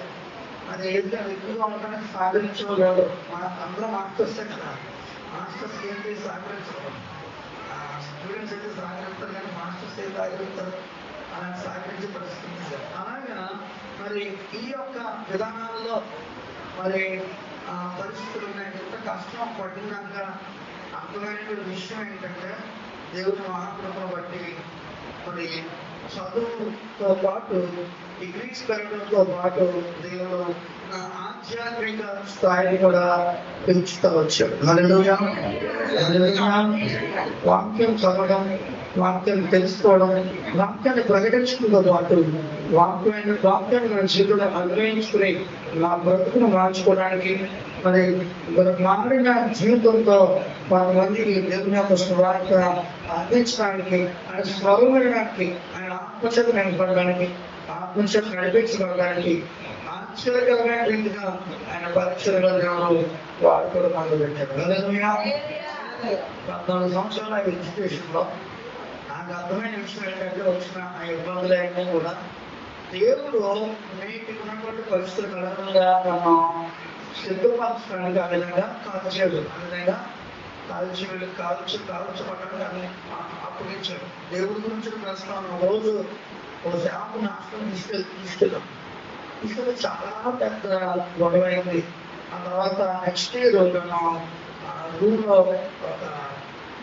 అది ఏదైతే ఎక్కువగా ఉండడానికి సహకరించలేదు. అందరూ మాస్టర్సే కదా, మాస్టర్స్ ఏంటి సహకరించడం, స్టూడెంట్స్ అయితే సహకరిస్తారు కానీ మాస్టర్స్ అయితే సహకరిస్తారు, అలా సహకరించే పరిస్థితి. అలాగా మరి ఈ యొక్క విధానాల్లో మరి పరిస్థితులు ఉన్నాయి. ఎంత కష్టం పడినాక అర్థమైన విషయం ఏంటంటే దేవుని మహాకృపను బట్టి మరి చదువుతో పాటు డిగ్రీస్ పెరగడంతో పాటు దేవుడు ఆధ్యాత్మిక స్థాయిని కూడా పెంచుతూ వచ్చాడు. హల్లెలూయా, హల్లెలూయా. వాక్యం చదవడం, వాక్యం తెలుసుకోవడం, వాక్యాన్ని ప్రకటించడంతో పాటు వాక్యాన్ని మన జీవితంలో అన్వయించుకుని నా బ్రతుకును మార్చుకోవడానికి, మరి మారిన జీవితంతో కొంతమందికి దేవుని యొక్క స్వార్థ అందించడానికి, ఆయన స్వరూపడానికి, ఆయన ఆత్మచేత నింపడానికి, ఆత్మచేత నడిపించడానికి ఆశ్చర్యకరమైన రీతిగా ఆయన పరీక్షలుగా దేవుడు వాడుకోవడం మొదలుపెట్టాడు. హల్లెలూయా. 14 సంవత్సరాల ఎడ్యుకేషన్లో నాకు అర్థమైన విషయం ఏంటంటే వచ్చిన ఆ ఇబ్బందులన్నీ కూడా దేవుడు నేటికి ఉన్నటువంటి పరిస్థితులకు అనుగుణంగా నన్ను సిద్ధపరచడానికి ఆ విధంగా కాల్చాడు. ఆ విధంగా కాల్చబడ్డానికి అన్ని అప్పగించాడు. దేవుడి గురించి ప్రశ్న రోజు ఒక శాంపుని హాస్పిటల్ తీసుకెళ్ళాం. చాలా పెద్ద గొడవ అయింది. ఆ తర్వాత నెక్స్ట్ ఇయర్ రూమ్లో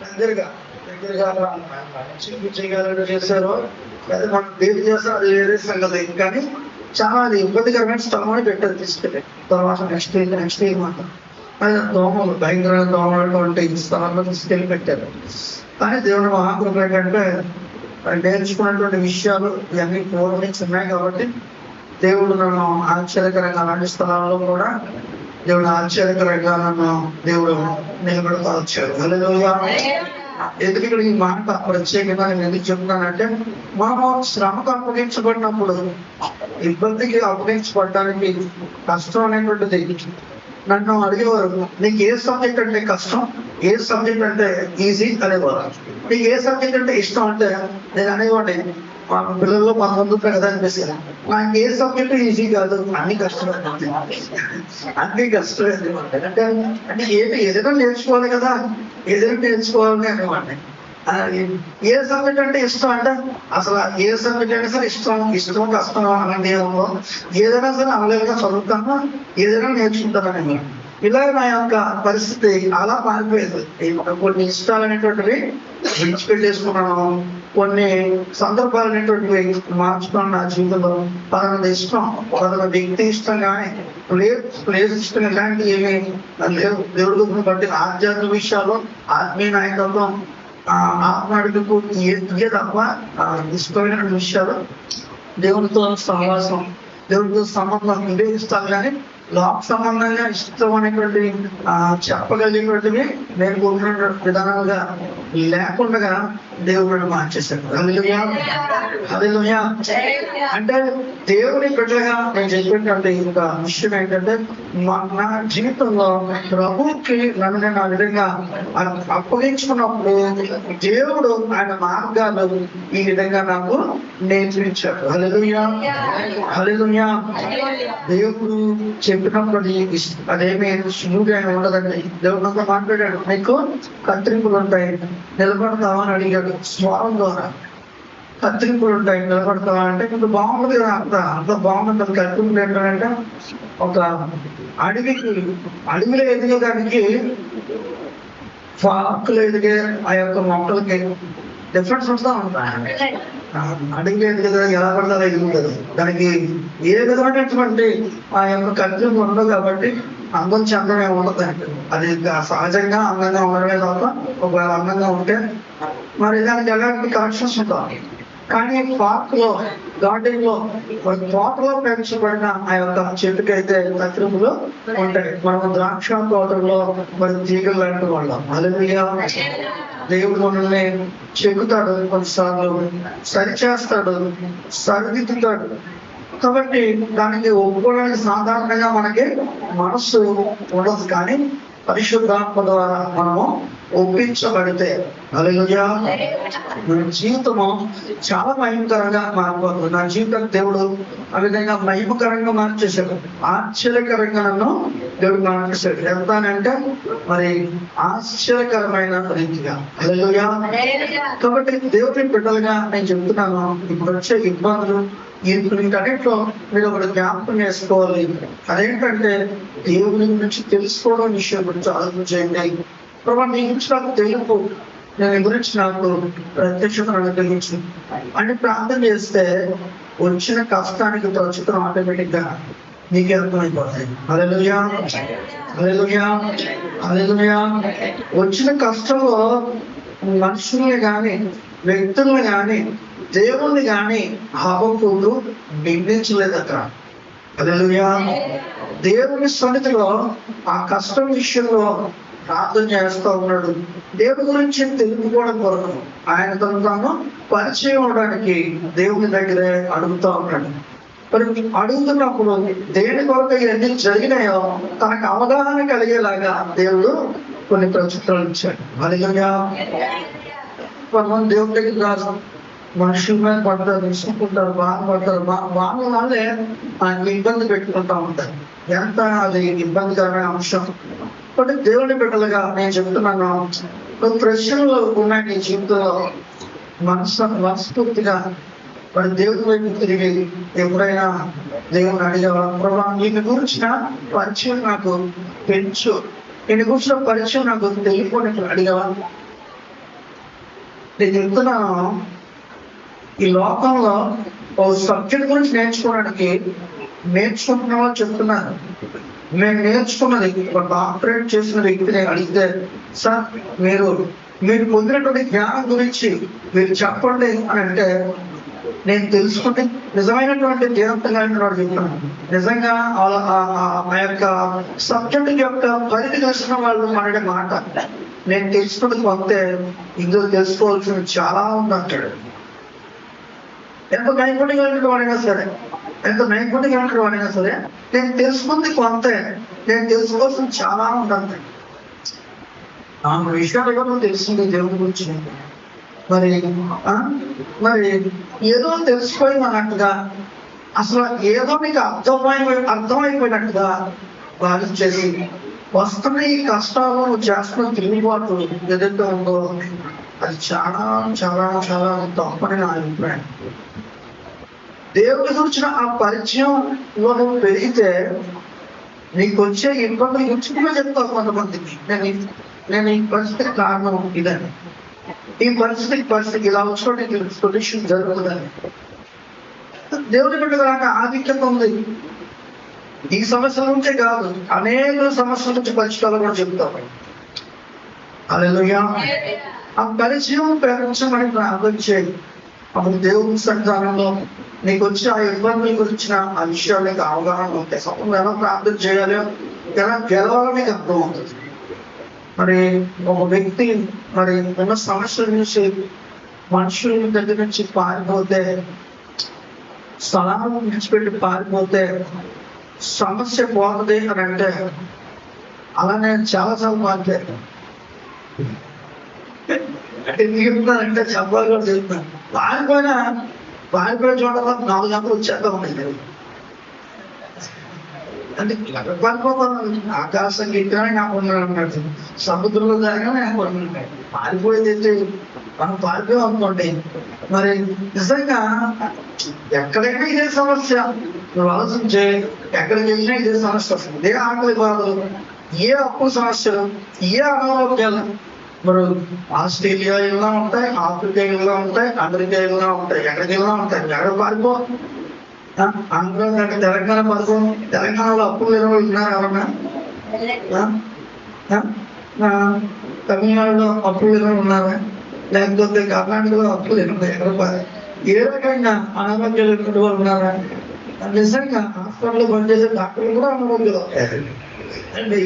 దగ్గరగా చేయగలరు చేశారు, లేదా మనం దేవి చేస్తాం, అది వేరే సంగతి. కానీ చాలా అది ఇబ్బందికరమైన స్థలమని పెట్టారు తీసుకెళ్ళి. తర్వాత నెక్స్ట్ ఇయర్ మాత్రం అది దోమలు, భయంకరమైన దోమలు ఉంటే ఈ స్థలంలో తీసుకెళ్ళి పెట్టారు. కానీ దేవుడు మహాకృప ఏంటంటే నేర్చుకున్నటువంటి విషయాలు ఇవన్నీ పూర్వం నుంచి ఉన్నాయి కాబట్టి దేవుడు నన్ను ఆశ్చర్యకరంగా అలాంటి స్థలాల్లో కూడా దేవుడు ఆశ్చర్యకరంగా నన్ను దేవుడు నిలబెడతా వచ్చాడు. హల్లెలూయా. ఎందుకు ఇక్కడ ఈ మాట ప్రత్యేకంగా నేను ఎందుకు చెప్తున్నానంటే, మనం శ్రమకు అప్పగించబడినప్పుడు, ఇబ్బందికి అప్పగించబడడానికి కష్టం అనేటువంటిది నన్ను అడిగేవారు, నీకు ఏ సబ్జెక్ట్ అంటే కష్టం, ఏ సబ్జెక్ట్ అంటే ఈజీ అనేవారు. నీకు ఏ సబ్జెక్ట్ అంటే ఇష్టం అంటే నేను అనేవాడిని మా పిల్లల్లో 11 కదా అనిపిస్తుంది. నాకు ఏ సబ్జెక్టు ఈజీ కాదు, అన్ని కష్టమే, అన్ని కష్టమే అంటే అంటే ఏదైనా నేర్చుకోవాలి కదా, ఏదైనా నేర్చుకోవాలని అనేవాడిని. ఏ సబ్జెక్ట్ అంటే ఇష్టం అంటే అసలు ఏ సబ్జెక్ట్ అయినా సరే ఇష్టం కష్టం అలాంటి ఏదైనా సరే అవలేదుగా చదువుతాను, ఏదైనా నేర్చుకుంటానని. ఇలా నా యొక్క పరిస్థితి అలా మారిపోయింది. కొన్ని ఇష్టాలు అనేటువంటివి విడిచిపెట్టేసుకున్నాను, కొన్ని సందర్భాలు అనేటువంటివి మార్చుకున్నాను నా జీవితంలో. పలానా ఇష్టం, పలానా వ్యక్తి ఇష్టం కానీ ప్లేస్ ఇష్టం ఇలాంటివి ఏమి లేవు. దేవుడి బట్టి ఆధ్యాత్మిక విషయాలు, ఆత్మీయ నాయకత్వం, ఆత్మాడికి ఇదే తప్ప ఇష్టమైన విషయాలు, దేవునితో సహవాసం, దేవునితో సంబంధం ఇవే ఇష్టాలు. కానీ లోక సంబంధంగా ఇష్టం అనేటువంటి చెప్పగలిగినటువంటివి నేను కోరుకున్న విధానాలుగా లేకుండా దేవుడు మార్చేశాడు. హల్లెలూయా, హల్లెలూయా. అంటే దేవుడి బిడ్డగా నేను చెప్పినటువంటి ఒక విషయం ఏంటంటే, నా జీవితంలో ప్రభువుకి నన్ను నేను ఆ విధంగా అప్పగించుకున్నప్పుడు దేవుడు ఆయన మార్గాలు ఈ విధంగా నాకు నేర్పించాడు. హల్లెలూయా, హల్లెలూయా. దేవుడు చెప్పినప్పుడు అదేమి సులువుగా ఉండదండి. దేవుడు అంతా మాట్లాడాడు, నీకు కత్తిరింపులు ఉంటాయి, నిలబడతావా అని అడిగాడు. స్వరం ద్వారా కత్తిరింపులు ఉంటాయి, నిలబడతావా అంటే కొంచెం బాగుంటుంది కదా, అంత బాగుంటుంది. కత్తిరింపులు ఏంటంటే ఒక అడవిలో ఎదిగేదానికి పార్కులు ఎదిగే ఆ యొక్క మొక్కలకి డిఫరెన్స్ వస్తూ ఉంటాయి. అడిగి ఎదిగేదా ఎలా పడతారో ఎదుగుతుంది. దానికి ఏ విధమైనటువంటి ఆ యొక్క కత్తిరింపు ఉండదు కాబట్టి అందం చందమే ఉండదు. అది సహజంగా అందంగా ఉండడమే తప్ప ఒకవేళ అందంగా ఉంటే మరి దానికి ఎలాంటి కరెక్షన్స్ ఉంటాయి. కానీ పార్క్ లో, గార్డెన్ లో, తోటలో పెంచబడిన ఆ యొక్క చెట్టుకైతే కత్తిరింపులు ఉంటాయి. మనం ద్రాక్ష తోటలో మరి తీగలు లాంటి వాళ్ళం. హల్లెలూయా. దేవుడు మనల్ని చెక్కుతాడు, కొన్నిసార్లు సరిచేస్తాడు, సరిదిద్దుతాడు. కాబట్టి దానికి ఒప్పుకోవడానికి సాధారణంగా మనకి మనస్సు ఉండదు. కానీ పరిశుద్ధాత్మ ద్వారా మనము ఒప్పించబడితే హల్లెలూయా నా జీవితము చాలా మహిమకరంగా మారిపోతుంది. నా జీవితం దేవుడు ఆ విధంగా మహిమకరంగా మార్చేశాడు. ఆశ్చర్యకరంగా నన్ను దేవుడు మార్చేశాడు. ఎంత అంటే మరి ఆశ్చర్యకరమైన రీతిగా. హల్లెలూయా. కాబట్టి దేవుడి బిడ్డలుగా నేను చెప్తున్నాను, ఇప్పుడు వచ్చే ఇబ్బందులు వీటన్నిటిలో మీరు ఒకటి జ్ఞాపకం చేసుకోవాలి. అదేంటంటే దేవుని గురించి తెలుసుకోవడం విషయం గురించి ఆలోచన చేయండి. ప్రభావ నీ గురించి నాకు తెలుపు, నేను గురించి నాకు ప్రత్యక్షత అనుగ్రహించు అని ప్రార్థన చేస్తే వచ్చిన కష్టానికి ప్రస్తుతం ఆటోమేటిక్ గా నీకే అర్థమైపోతాయి. హల్లెలూయా, హల్లెలూయా, హల్లెలూయా. వచ్చిన కష్టంలో మనుషుల్ని కానీ వ్యక్తుల్ని కానీ దేవుణ్ణి కానీ హబక్కూకు నిందించలేదు అక్కడ. హల్లెలూయా. దేవుని సన్నిధిలో ఆ కష్టం విషయంలో ప్రార్థన చేస్తూ ఉన్నాడు. దేవుడి గురించి తెలుసుకోవడం కొరకు ఆయన తాను పరిచయం అవడానికి దేవుని దగ్గరే అడుగుతూ ఉన్నాడు. మరి అడుగుతున్నప్పుడు దేని కొరకు ఎన్ని జరిగినాయో తనకు అవగాహన కలిగేలాగా దేవుడు కొన్ని ప్రచురణలు ఇచ్చాడు. హల్లెలూయా. మనం దేవుడి దగ్గర రాదు, మనుషుల మీద పడతారు, విసుకుంటారు, బాధపడతారు. వాళ్ళే ఆయన ఇబ్బంది పెట్టుకుంటా ఉంటారు. ఎంత అది ఇబ్బందికరమైన అంశం. కాబట్టి దేవుని బిడ్డలుగా నేను చెప్తున్నాను, కొన్ని ప్రశ్నలు ఉన్నాయి నీ జీవితంలో. మనస్ఫూర్తిగా మరి దేవుడి వైపు తిరిగి ఎప్పుడైనా దేవుని అడిగావా, ప్రభా దీని గురించిన పరిచయం నాకు పెంచు, దీని గురించిన పరిచయం నాకు తెలియకుండా అడిగావా? నేను చెప్తున్నాను, ఈ లోకంలో ఓ సబ్జెక్ట్ గురించి నేర్చుకుంటున్న వాళ్ళు చెప్తున్నారు. నేను నేర్చుకున్నది ఒక డాక్టరేట్ చేసిన వ్యక్తిని అడిగితే, సార్ మీరు పొందినటువంటి జ్ఞానం గురించి మీరు చెప్పండి అని అంటే, నేను తెలుసుకుంటే నిజమైనటువంటి జీవితంగా చెప్తున్నాను. నిజంగా ఆ యొక్క సబ్జెక్ట్ యొక్క పరిధి తెలిసిన వాళ్ళు మాట్లాడే మాట, నేను తెలుసుకున్నది కొంతే, ఇందులో తెలుసుకోవాల్సింది చాలా ఉందంటాడు. ఎంత నైపుణ్యంగా వాడినా సరే, నేను తెలుసుకుంది కొంతే, నేను తెలుసుకోవాల్సింది చాలా ఉంటుంది. 4 విషయాలుగా నువ్వు తెలిసింది దేవుడి గురించి. మరి మరి ఏదో తెలిసిపోయినట్టుగా, అసలు ఏదో మీకు అర్థమైపోయినట్టుగా భావించేసి వస్తున్న ఈ కష్టాలు నువ్వు చేస్తున్న తిరుగుబాటు ఏదైతే ఉందో అది చాలా చాలా చాలా తప్పని నా అభిప్రాయం. దేవుడి గురించిన ఆ పరిచయంలో నువ్వు పెరిగితే నీకు వచ్చే ఇబ్బందుల గురించి కూడా చెప్తావు కొంతమందికి. నేను ఈ పరిస్థితికి కారణం ఇదని, ఈ పరిస్థితికి ఇలా వచ్చి సొల్యూషన్ జరుగుతుందని. దేవుడి బిడ్డలకు ఆధిక్యత ఉంది. ఈ సమస్యల నుంచే కాదు, అనేక సమస్యల నుంచి పరిష్కారం కూడా చెప్తాం. హల్లెలూయా. ఆ పరిచయం పెంచమని ప్రార్థన చేయి. అప్పుడు దేవుని సంతానంలో నీకు వచ్చి ఆ ఇబ్బందుల గురించిన ఆ విషయాలు నీకు అవగాహన ఉంటాయి. అప్పుడు ఎలా ప్రార్థన చేయాలి, ఎలా గెలవాలో నీకు అర్థం అవుతుంది. మరి ఒక వ్యక్తి మరి ఉన్న సమస్యల నుంచి మనుషుల దగ్గర నుంచి పారిపోతే, స్థలాలను విడిచిపెట్టి పారిపోతే సమస్య పోతుంది అని అంటే, అలా నేను చాలాసార్లు మాట్లాడాను. అంటే చెప్తానంటే చెప్పాలి కూడా చెప్తాను. పారిపోయిన చోట 4 గంటలు వచ్చాక ఉన్నాయి. అంటే పారిపోతాను, ఆకాశం ఎక్కడా నాకు ఉన్నాడు, సముద్రంలో జరగానే నాకు ఉన్నాయి. పారిపోయేది మనం పారిపోయాం అనుకోండి, మరి నిజంగా ఎక్కడైనా ఇదే సమస్య. నువ్వు ఆలోచించే, ఎక్కడికి వెళ్ళినా ఇదే సమస్య వస్తుంది. ఇదే ఆకలి బాధలు, ఏ అప్పు సమస్యలు, ఏ అనారోగ్యాలు. మరి ఆస్ట్రేలియా వెళ్ళినా ఉంటాయి, ఆఫ్రికా వెళ్ళినా ఉంటాయి, అమెరికా వెళ్ళినా ఉంటాయి, ఎక్కడికి వెళ్ళినా ఉంటాయి. ఎక్కడ పారిపో, ఆంధ్ర తెలంగాణ పారిపో. తెలంగాణలో అప్పులు లేని వాళ్ళు ఉన్నారు ఎవరన్నా? తమిళనాడులో అప్పులు లేని ఉన్నారా? లేకపోతే కర్ణాటకలో అప్పులు లేని ఎక్కడ ఏ రకంగా అనారోగ్యాలు ఎటువంటి వాళ్ళు ఉన్నారా? నిజంగా హాస్పిటల్లో పనిచేసే డాక్టర్లు కూడా అనారోగ్యాలు అంటే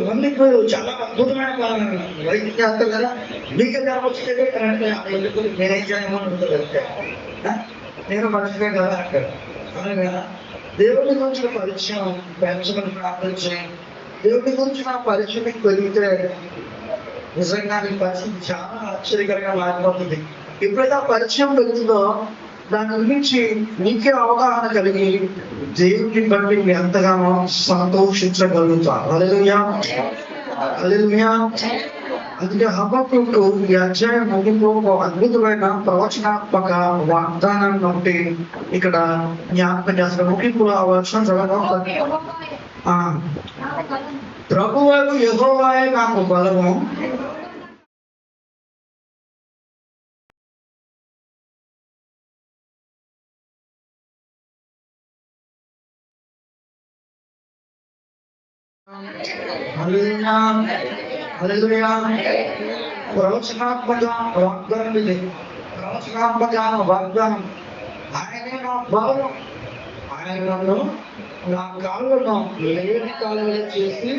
మందికి చాలా అద్భుతమైన వైద్యం చేస్తారు కదా. మీకే జ్వరం వచ్చితే నేనేం చేయమో నేను మనిషిగా కదా అక్కడ. అనగా దేవుడి గురించిన పరిచయం పెంచమని ప్రార్థన చేయండి. దేవుడి గురించిన పరిచయం మీకు పెరిగితే నిజంగా మీ పరిస్థితి చాలా ఆశ్చర్యకరంగా మారిపోతుంది. ఎప్పుడైతే ఆ పరిచయం పెరుగుతుందో దాని గురించి నీకే అవగాహన కలిగి దేవుడిని బట్టి ఎంతగానో సంతోషించగలుగుతాం. హల్లెలూయా, హల్లెలూయా. అందుకే హబక్కూకు ఈ అధ్యాయం ముగింపు ఒక అద్భుతమైన ప్రవచనాత్మక వాగ్దానాన్ని బట్టి ఇక్కడ జ్ఞాపకం చేస్తారు. ముగింపులో ఆ వర్షం చదవడం, ప్రభువు యెహోవాయే నాకు బలము, హల్లెలూయా, హల్లెలూయా. ప్రవచనాత్మక వాగ్దానం ఇది, ప్రవచనాత్మక వాగ్దానం. ఆయనే నా బలము, ఆయన నన్ను నా కాళ్ళను లేని కాళ్ళలో చేసి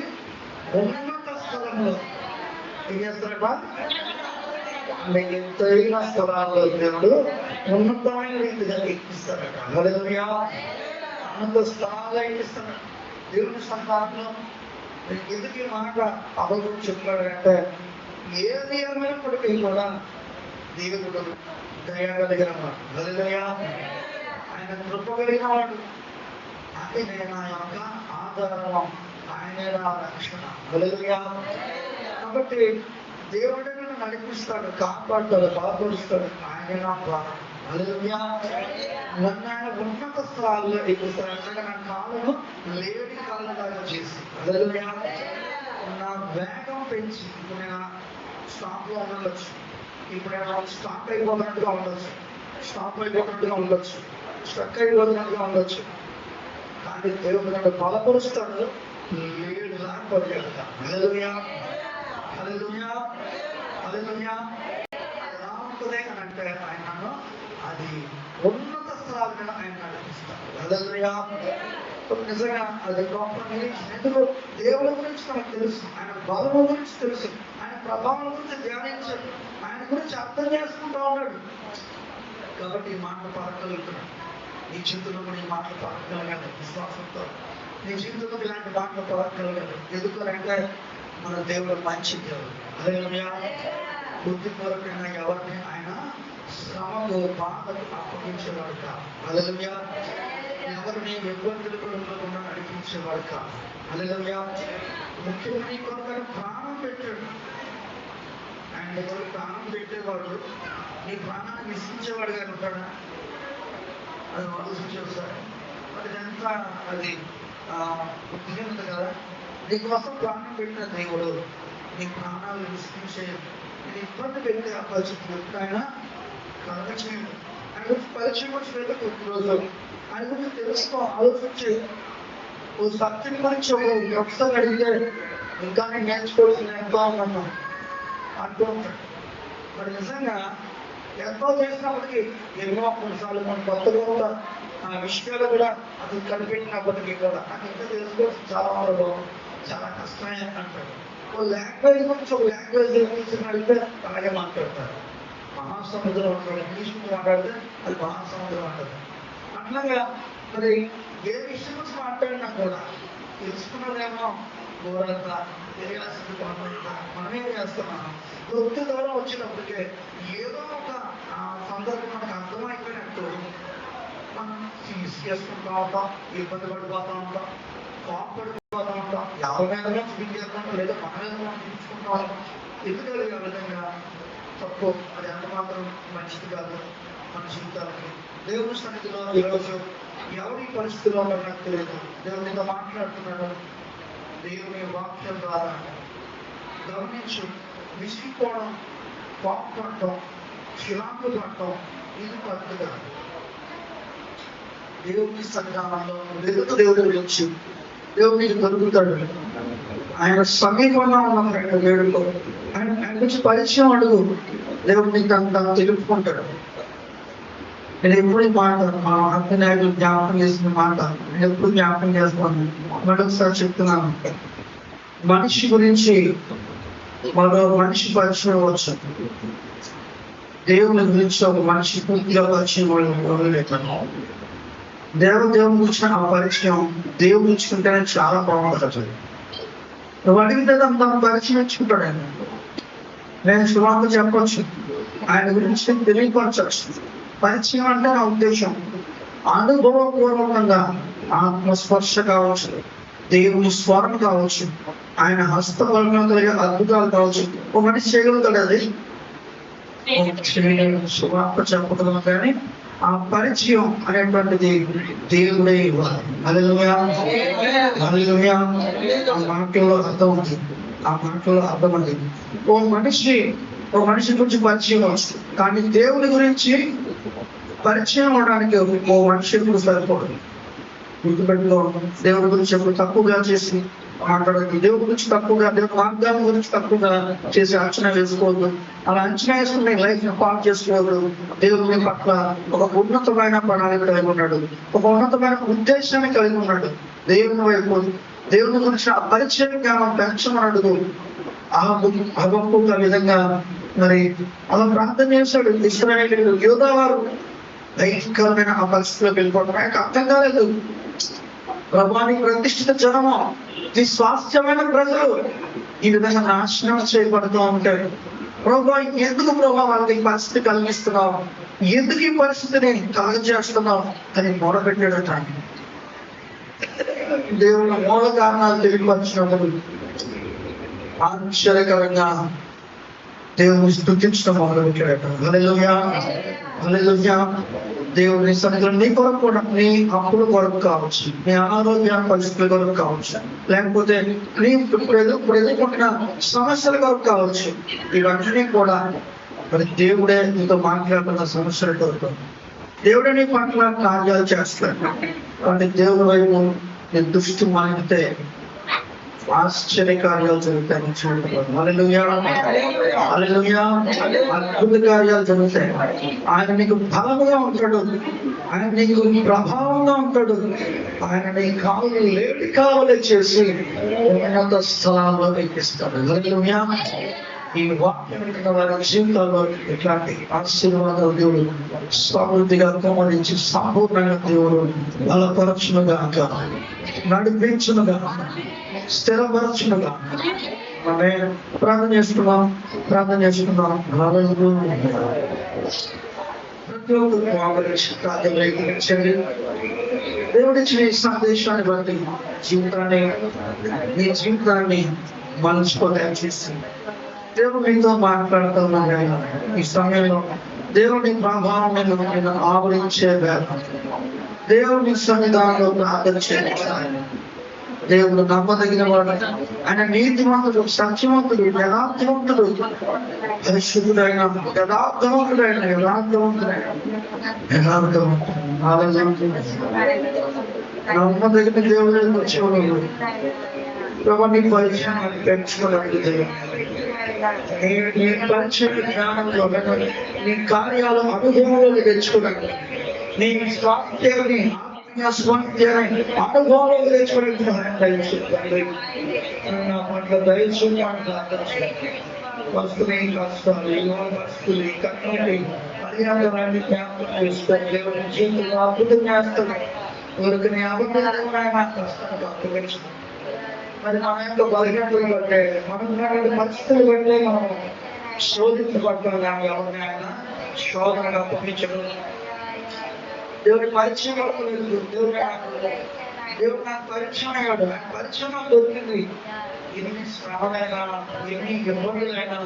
ఉన్నత స్థలంలో ఏం చేస్తారట? ఎత్తైన స్థలాల్లో దేవుడు ఉన్నతమైన రీతిగా ఎక్కిస్తారట. హల్లెలూయా. ఉన్నత స్థలాల్లో ఎక్కిస్తారట దేవుని సంతానంలో. ఎందుకు ఈ మాట అబద్ధం చెప్పాడంటే, ఏది ఏమైనప్పటికీ కూడా దేవుడు దయ కలిగిన వాడు. హల్లెలూయా. ఆయన కృప కలిగిన వాడు. ఆయన నా యొక్క ఆధారం, ఆయనే నా రక్షణ. హల్లెలూయా. కాబట్టి దేవుడే నన్ను నడిపిస్తాడు, కాపాడుతాడు, బలపరుస్తాడు. ఆయనే నా ప్రాణం. హల్లెలూయా. నన్ను ఆయన ఉన్నత స్థలాల్లో ఎక్కిస్తాడు. అంటే నా కాళ్ళను లేడి కాళ్ళలాగా చేసి, హల్లెలూయా, నా వేగం పెంచి. ఇప్పుడు నేను స్టాప్ లో ఉండొచ్చు, ఇప్పుడు నేను స్టాప్ అయిపోతున్నట్టుగా ఉండొచ్చు, స్టాప్ అయిపోతున్నట్టుగా ఉండొచ్చు, స్ట్రక్ అయిపోతున్నట్టుగా ఉండొచ్చు. కానీ దేవుడు నన్ను బలపరుస్తాడు, లేడులా పరిగెడతా. హల్లెలూయా, హల్లెలూయా, హల్లెలూయా. ఎలా ఉంటుంది అని అంటే ఆయన నన్ను అది ఉన్నత స్థలాల మీద ఆయన నడిపిస్తాడు. హల్లెలూయా. నిజంగా అది గొప్ప నిరీక్షణ. ఎందుకు? దేవుడి గురించి మనకు తెలుసు, ఆయన బలము గురించి తెలుసు, ఆయన ప్రభావం గురించి ధ్యానించాడు, ఆయన గురించి అర్థం చేసుకుంటూ ఉన్నాడు. కాబట్టి ఈ మాటలు పలకగలుగుతున్నాడు. నీ జీవితంలో కూడా ఈ మాటలు పలకగలగాలి విశ్వాసంతో. నీ జీవితంలో ఇలాంటి మాటలు పలకగలగాలి. ఎందుకంటే మన దేవుడు మంచి దేవుడు. హల్లెలూయా. బుద్ధి కొరకైనా ఎవరిని ఆయన శ్రమకు బాధకు అప్పగించేవాడు కాదు. హల్లెలూయా. ఎవరిని ఇబ్బందులకు ఉండకుండా నడిపించేవాడు కాదు. హల్లెలూయా. ముఖ్యంగా నీ కొరకు ప్రాణం పెట్టాడు. ఆయన కొరకు ప్రాణం పెట్టేవాడు నీ ప్రాణాన్ని విసిగించేవాడు గారు ఉంటాడా? అది ఆలోచించారు సార్. మరి ఎంత అది బుద్ధిహీనత కదా. నీకోసం ప్రాణం పెట్టిన దేవుడు నీ ప్రాణాలు విసిగించే నేను ఇబ్బంది పెడితే ఆ పరిస్థితి ఆయన కలగచేయండి. ఆయన గురించి పరిచయం వచ్చిన రోజు ఆయన గురించి తెలుసుకో, ఆలోచించి ఓ సత్యం గురించి ఒకసారి అడిగితే ఇంకా నేను నేర్చుకోవాల్సిన ఎంతో ఉన్నాను అంటూ ఉంటాడు. మరి నిజంగా ఎంతో చేసినప్పటికీ ఎన్నో కొన్నిసార్లు మన కొత్త కొత్త విషయాలు కూడా అది కనిపెట్టినప్పటికీ కూడా నాకు ఇంకా తెలుసుకోవాల్సి చాలా వరకు చాలా కష్టమే అంటాడు. ఓ లాంగ్వేజ్ గురించి ఒక లాంగ్వేజ్ గురించి అడిగితే అలాగే మాట్లాడతారు. మహాసముద్రం అంటారు, ఇంగ్లీష్ గురించి మాట్లాడితే అది మహాసముద్రం అంటారు. అట్లాగా మరి ఏ విషయం గురించి మాట్లాడినా కూడా తెలుసుకున్నదేమో ఘోరంతా తెలియాల్సింది కొంత మనమే చేస్తున్నాం. వృత్తి ద్వారా వచ్చినప్పటికే ఏదో ఒక సందర్భం మనకు అర్థమైపోయినట్టు మనం చేసుకుంటూ ఉంటాం, ఇబ్బంది పడిపోతూ ఉంటాం, కోపడిపోతూ ఉంటాం, ఎవరి మీద చూపించేస్తాం లేదా మన మీద మనం చూపించుకుంటూ ఉంటాం. ఎందుకంటే ఆ విధంగా తప్పు. అది ఎంత మాత్రం మంచిది కాదు మన జీవితాలకి. దేవుని సన్నిధిలో ఈరోజు ఎవరి పరిస్థితిలో నాకు తెలియదు, దేవునితో మాట్లాడుతున్నాడు. దేవుని వాక్యం ద్వారా గమనించు. విసిగిపోవడం, కోపపడటం, చిరాకు పడటం ఇది పద్ధతి కాదు. దేవుని సన్నిధానంలో వెలుగు దేవుడి గురించి దేవునికి దొరుకుతాడు. ఆయన సమీపంగా ఉన్న దేవుడితో ఆయన గురించి పరిచయం అడుగు. దేవుడిని తను తెలుపుకుంటాడు. నేను ఎప్పుడు మాట మా అక్క నాయకులు జ్ఞాపకం చేసిన మాట నేను ఎప్పుడు జ్ఞాపకం చేస్తాను. మరొకసారి చెప్తున్నాను, మనిషి గురించి మరో మనిషి పరిచయం అవ్వచ్చు, దేవుని గురించి ఒక మనిషి పూర్తిగా పరిచయం వదిలేటాను. దేవుని గురించిన ఆ పరిచయం దేవుని గురించుకుంటేనే చాలా బాగుంటుంది. నువ్వు అడిగితే తను పరిచయం ఇచ్చుకుంటాడు. ఆయన నేను శుభాంత చెప్పచ్చు, ఆయన గురించి తెలియపరచచ్చు. పరిచయం అంటే నా ఉద్దేశం అనుభవపూర్వకంగా ఆత్మస్పర్శ కావచ్చు, దేవుని స్వరం కావచ్చు, ఆయన హస్తబలంగా కలిగే అద్భుతాలు కావచ్చు. ఒక మనిషి చేయగలుగుతాడు. అది శుభాంత చెప్పగలం, కానీ ఆ పరిచయం అనేటువంటిది దేవుడే ఇవ్వాలి. హల్లెలూయా. హల్లెలూయా. ఆ మాటల్లో అర్థం ఉంది, ఆ మాటల్లో అర్థం ఉంది. ఓ మనిషి గురించి పరిచయం అవచ్చు, కానీ దేవుని గురించి పరిచయం అవడానికి ఓ మనిషి కూడా సరిపోదు. గుర్తుపెట్టుకో, దేవుడి గురించి ఎప్పుడు తక్కువగా చేసి మాట్లాడదు. దేవుడి గురించి తక్కువగా, దేవుడి మార్గాల గురించి తక్కువగా చేసి అంచనా వేసుకోవద్దు. అలా అంచనా వేసుకుని లైఫ్ ని పాటు చేసుకోవద్దు. దేవుని పట్ల ఒక ఉన్నతమైన ప్రణాళిక కలిగి ఉన్నాడు, ఒక ఉన్నతమైన ఉద్దేశాన్ని కలిగి ఉన్నాడు. దేవుని వైపు దేవుని గురించి ఆ పరిచయం జ్ఞానం పెంచమన్నాడు. ఆ విధంగా మరి అలా ప్రార్థన చేశాడు. ఇశ్రాయేలీయులు యోధా వారు భయంకరమైన ఆ పరిస్థితిలోకి వెళ్ళిపోవడం ఆయనకు అర్థం కాలేదు. ప్రభువానికి ప్రతిష్ఠిత జనము, ఈ స్వాస్థ్యమైన ప్రజలు ఈ విధంగా నాశనం చేయబడుతూ ఉంటారు. ప్రభు ఎందుకు వాళ్ళకి పరిస్థితి కలిగిస్తున్నావు, ఎందుకు ఈ పరిస్థితిని కలగజేస్తున్నావు అని మొదలుపెట్టాడట. దేవుని మూల కారణాలు తెలియపరిచినప్పుడు ఆశ్చర్యకరంగా దేవుని స్తుతించడం మొదలుపెట్టాడట. హల్లెలూయా. హల్లెలూయా. దేవుని సన్నిధిలో నీ కొరకు కూడా, నీ అప్పుల కొరకు కావచ్చు, నీ అనారోగ్య పరిస్థితుల కొరకు కావచ్చు, లేకపోతే నీ ఇప్పుడు ఎదుర్కొంటున్న సమస్యల కొరకు కావచ్చు, ఇవన్నీ కూడా మరి దేవుడే నీతో మాట్లాడుతున్న సమస్యల కొరకు దేవుడే నీ పట్ల కార్యాలు చేస్తాడు. కానీ దేవుడి వైపు నీ దృష్టి మానితే ఆశ్చర్య కార్యాలు జరుగుతాయి. హల్లెలూయా. హల్లెలూయా. అద్భుత కార్యాలు జరుగుతాయి. ఆయన నీకు బలముగా ఉంటాడు, ఆయన నీకు ప్రభావంగా ఉంటాడు. ఆయన నీ కాలు లేడి కావలి చేసి ఉన్నత స్థలాల్లో ఎక్కిస్తాడు. హల్లెలూయా. ఈ వాక్యం వారి జీవితాల్లో ఇట్లాంటి ఆశీర్వాదాలు దేవుడు సమృద్ధిగా కుమరించి సంపూర్ణంగా దేవుడు బలపరచునుగా, నడిపించునుగా, స్థిరపరచునుగా. ప్రార్థన చేసుకున్నాం. ప్రతి ఒక్కరు ప్రార్థించండి. దేవుడిచ్చిన ఈ సందేశాన్ని బట్టి నీ జీవితాన్ని మలుచుకోవడం చేసి దేవుడు మీతో మాట్లాడుతున్నాడు. ఈ సమయంలో దేవుని ప్రభావం నేను ఆవరించే వేళ దేవుని సన్నిధానంలో ప్రార్థన చేయాలి. దేవుడు నమ్మదగిన వాడు, ఆయన నీతిమంతుడు, సత్యవంతుడు, యథార్థవంతుడు, పరిశుద్ధుడైన నమ్మదగిన దేవుడు వచ్చేవాడు. నీ పరిచయం పెంచుకోలేదు. నీ పరిచయం జ్ఞానంలో నీ కార్యాలు అనుభవంలో తెచ్చుకోలేదు. నీ స్వాస్థ్యాన్ని అనుభవంలో తెచ్చుకోలేదు. నా పట్ల దయచేసి వస్తువులు కష్టాలు వస్తువులు కన్నటి పర్యావరణాన్ని జ్ఞాపకం చేసుకోండి. దేవుని జీవితంలో అద్భుతం చేస్తాడు. ఊరికి అబద్ధాలు కష్టాలు అప్పగించు. మరి మన యొక్క బలహీనతలు బట్టే మనం పరిస్థితులు బట్టే మనం శోధించబడతాం. ఎవరినైనా శోధనగా అప్పగించడం. దేవుడి పరిచయం లేదు. దేవుడు నాకు పరిచయం అయ్యాడు. పరిచయం దొరికింది. ఎన్ని శ్రమలైనా, ఎన్ని ఇబ్బందులైనా,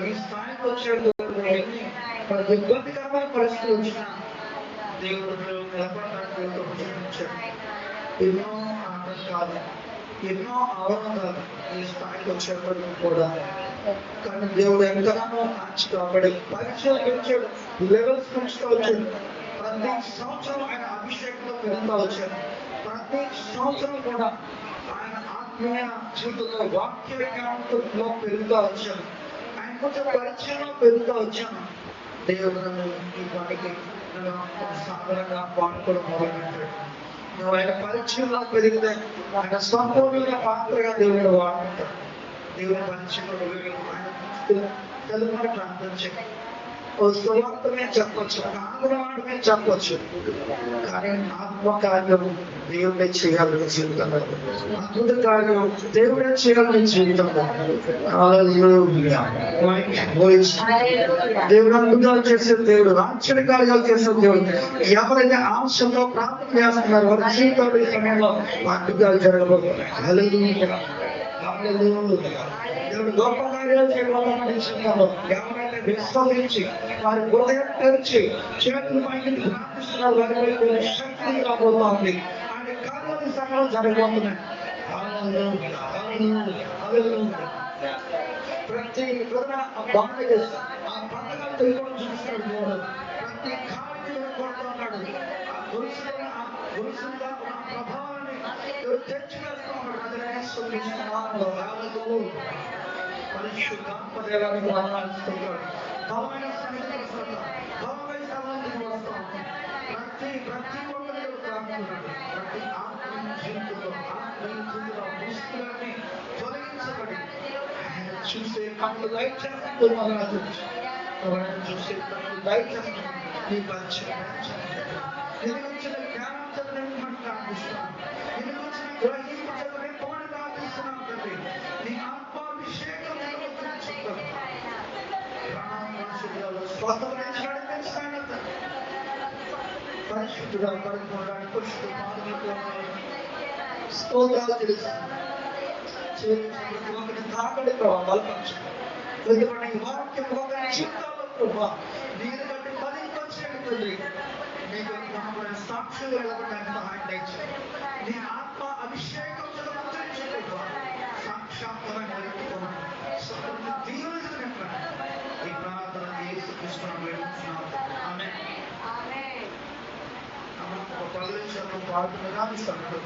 ఈ స్థాయికి వచ్చాడు. ఎన్ని ఇబ్బందికరమైన పరిస్థితులు వచ్చినా దేవుడు నిలబడడానికి చూపించాడు. ఎన్నో ఆటంకాలు, ఎన్నో అవరోధాలు ఈ స్థాయికి వచ్చేప్పటికీ కూడా కానీ దేవుడు ఎంతగానో మంచి కాబట్టి పరిచయం పెంచాడు. లెవెల్స్ పెంచుతూ వచ్చాడు. ప్రతి సంవత్సరం ఆయన అభిషేకంలో పెరుగుతూ వచ్చాడు. ప్రతి సంవత్సరం కూడా ఆయన ఆత్మీయ జీవితంలో వాక్య జ్ఞానంలో పెరుగుతూ వచ్చాను. ఆయన కొంచెం పరిచయంలో పెరుగుతూ వచ్చాను. దేవుడు ఈ పనికి సాధారణంగా పాల్గొనడం మొదలుపెట్టాడు. నువ్వు ఆయన పరిచయంలో పెరిగితే ఆయన సంపూర్ణ పాత్రగా దేవుడు వాడుకుంటాడు. దేవుని పరిచయంలో తెలుగు ప్రార్థన చేయాలి. సువార్తమే చెప్పచ్చు, ఆంధ్రవాడమే చెప్పచ్చు. కానీ ఆత్మకార్యం దేవుడే చేయాలి నీ జీవితంలో. అద్భుత కార్యం దేవుడే చేయాలి నీ జీవితంలో. దేవుడు అద్భుతాలు చేసే దేవుడు, ఆశ్చర్య కార్యాలు చేసే దేవుడు. ఎవరైతే ఆశతో ప్రార్థన చేస్తున్నారు వారి జీవితంలో ఈ సమయంలో అద్భుతాలు జరగబోతున్నాయి. దేవుడు గొప్ప కార్యాలు చేయగలరు. ఎవరైతే విశ్వసించి వారి హృదయం తెరిచి చేతులు పైకి ప్రార్థిస్తున్నారు వారి వైపు శక్తి రాబోతోంది. ఆయన కార్యాలు సకలం జరగబోతున్నాయి. ప్రతి బాండేజ్ ఆ పండుగలు తెలుగుని చూస్తున్నాడు దేవుడు. ప్రతి కార్యం కొడుతున్నాడు. ఆ గొలుసుగా ఉన్న ప్రభావాన్ని తెచ్చివేస్తున్నాడు. పరిశుద్ధాత్మ దేవానికి ఆరాధిస్తున్నాడు. బలమైన సన్నిధికి వస్తున్నాడు. బలమైన సన్నిధికి వస్తాం. ప్రతి ఒక్కరు ప్రార్థిస్తున్నాడు. ప్రతి ఆత్మీయ జీవితంలో ముసుగులన్నీ తొలగించబడి ఆయన చూసే కళ్ళు లైట్ చేస్తున్నాడు. చూసే కళ్ళు లైట్ చేస్తున్నాడు. నీ పరిచయం ఎదుగుచిన జ్ఞానం చదవని మనం ప్రార్థిస్తున్నాం. ఎదుగుచిన గ్రహింపు చదవని పోని ప్రార్థిస్తున్నాం తండ్రి. నీ ఆత్మాభిషేకం పరిశుద్ధుడా పరిపూర్ణాన్ని పరిశుద్ధ స్తోత్రాలు తెలుసు. ఒకటి తాకడి బలపరచు. ఎందుకంటే ఈ వాక్యం ఒకరి జీవితాల్లో ప్రభా దీని బట్టి ఫలింపచేయండి. నీకు సాక్షులు వెళ్ళడానికి సహాయం దయచేయండి. నీ ఆత్మ అభిషేకం ముద్రించండి. సాక్షాత్మైన దీవించినట్టు ఈ ప్రార్థన యేసుక్రీస్తునామములో వేడుకుంటున్నాము. ఆమేన్. ఒక 10 నిమిషాలు ప్రార్థన విరామిస్తాను.